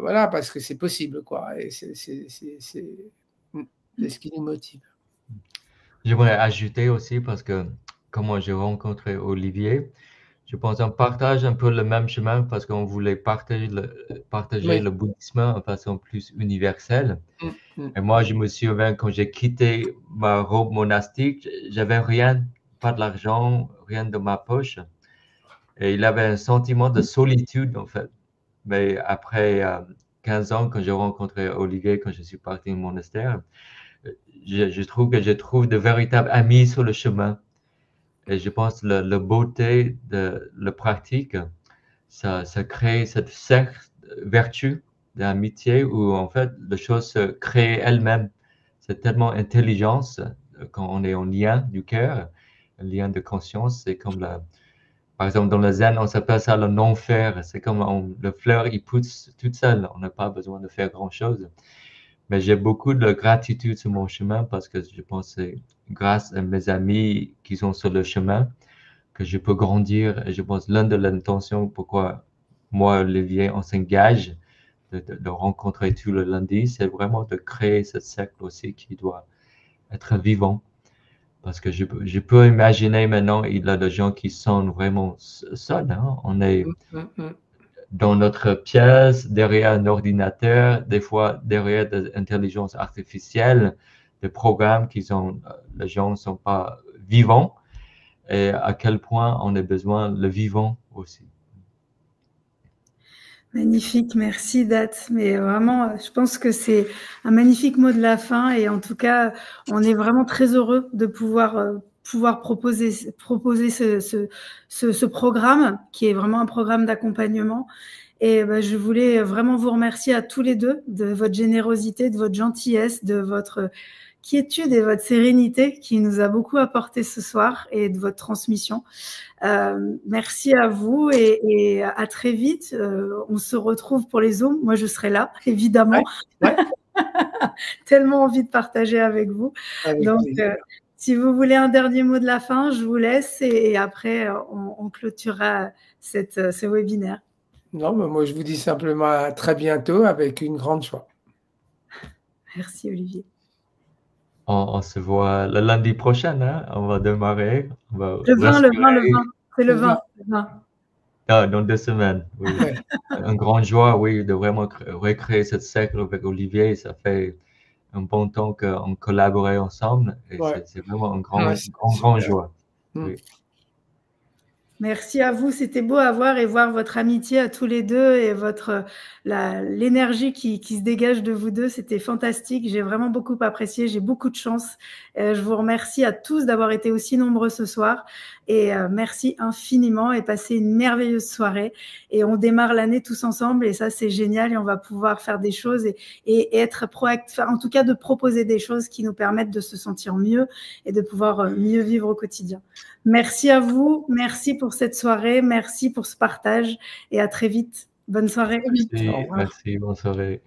voilà, parce que c'est possible, quoi. Et c'est ce qui nous motive. J'aimerais ajouter aussi, parce que comment j'ai rencontré Olivier, je pense qu'on partage un peu le même chemin parce qu'on voulait partager le bouddhisme en façon plus universelle. Et moi, je me souviens quand j'ai quitté ma robe monastique, j'avais rien, pas de l'argent, rien dans ma poche. Et il avait un sentiment de solitude, en fait. Mais après 15 ans, quand j'ai rencontré Olivier, quand je suis parti au monastère, je trouve que je trouve de véritables amis sur le chemin. Et je pense que la beauté de la pratique, ça crée cette vertu d'amitié où en fait les choses se créent elles-mêmes. C'est tellement intelligence quand on est en lien du cœur, un lien de conscience. C'est comme par exemple dans le zen, on s'appelle ça le non-faire. C'est comme le fleur, il pousse toute seule. On n'a pas besoin de faire grand-chose. Mais j'ai beaucoup de gratitude sur mon chemin parce que je pense que c'est grâce à mes amis qui sont sur le chemin que je peux grandir. Et je pense l'une de l'intentions pourquoi moi, Olivier, on s'engage de rencontrer tout le lundi, c'est vraiment de créer ce cercle aussi qui doit être vivant. Parce que je peux imaginer maintenant, il y a des gens qui sont vraiment seuls. Hein? On est dans notre pièce, derrière un ordinateur, des fois derrière des intelligences artificielles, des programmes les gens ne sont pas vivants. Et à quel point on a besoin de le vivant aussi. Magnifique, merci Date. Mais vraiment, je pense que c'est un magnifique mot de la fin. Et en tout cas, on est vraiment très heureux de pouvoir proposer ce programme qui est vraiment un programme d'accompagnement. Et je voulais vraiment vous remercier à tous les deux de votre générosité, de votre gentillesse, de votre quiétude et votre sérénité qui nous a beaucoup apporté ce soir et de votre transmission. Merci à vous et à très vite. On se retrouve pour les Zooms. Moi, je serai là, évidemment. Ouais. Tellement envie de partager avec vous. Donc, si vous voulez un dernier mot de la fin, je vous laisse et après, on clôturera ce webinaire. Non, mais moi, je vous dis simplement à très bientôt avec une grande joie. Merci, Olivier. On se voit le lundi prochain, hein? On va démarrer. Le 20, c'est le 20. Ah, dans 2 semaines, oui. Ouais. Un grand joie, oui, de vraiment recréer cette cercle avec Olivier. Ça fait un bon temps qu'on collaborait ensemble et Ouais. c'est vraiment un Ouais, grand joie. Mm. Oui. Merci à vous, c'était beau à voir et voir votre amitié à tous les deux et l'énergie qui se dégage de vous deux, c'était fantastique, j'ai vraiment beaucoup apprécié, j'ai beaucoup de chance. Je vous remercie à tous d'avoir été aussi nombreux ce soir et merci infiniment et passez une merveilleuse soirée et on démarre l'année tous ensemble et ça c'est génial et on va pouvoir faire des choses et être proactif, en tout cas de proposer des choses qui nous permettent de se sentir mieux et de pouvoir mieux vivre au quotidien. Merci à vous, merci pour cette soirée, merci pour ce partage et à très vite. Bonne soirée. Merci, merci, bonne soirée.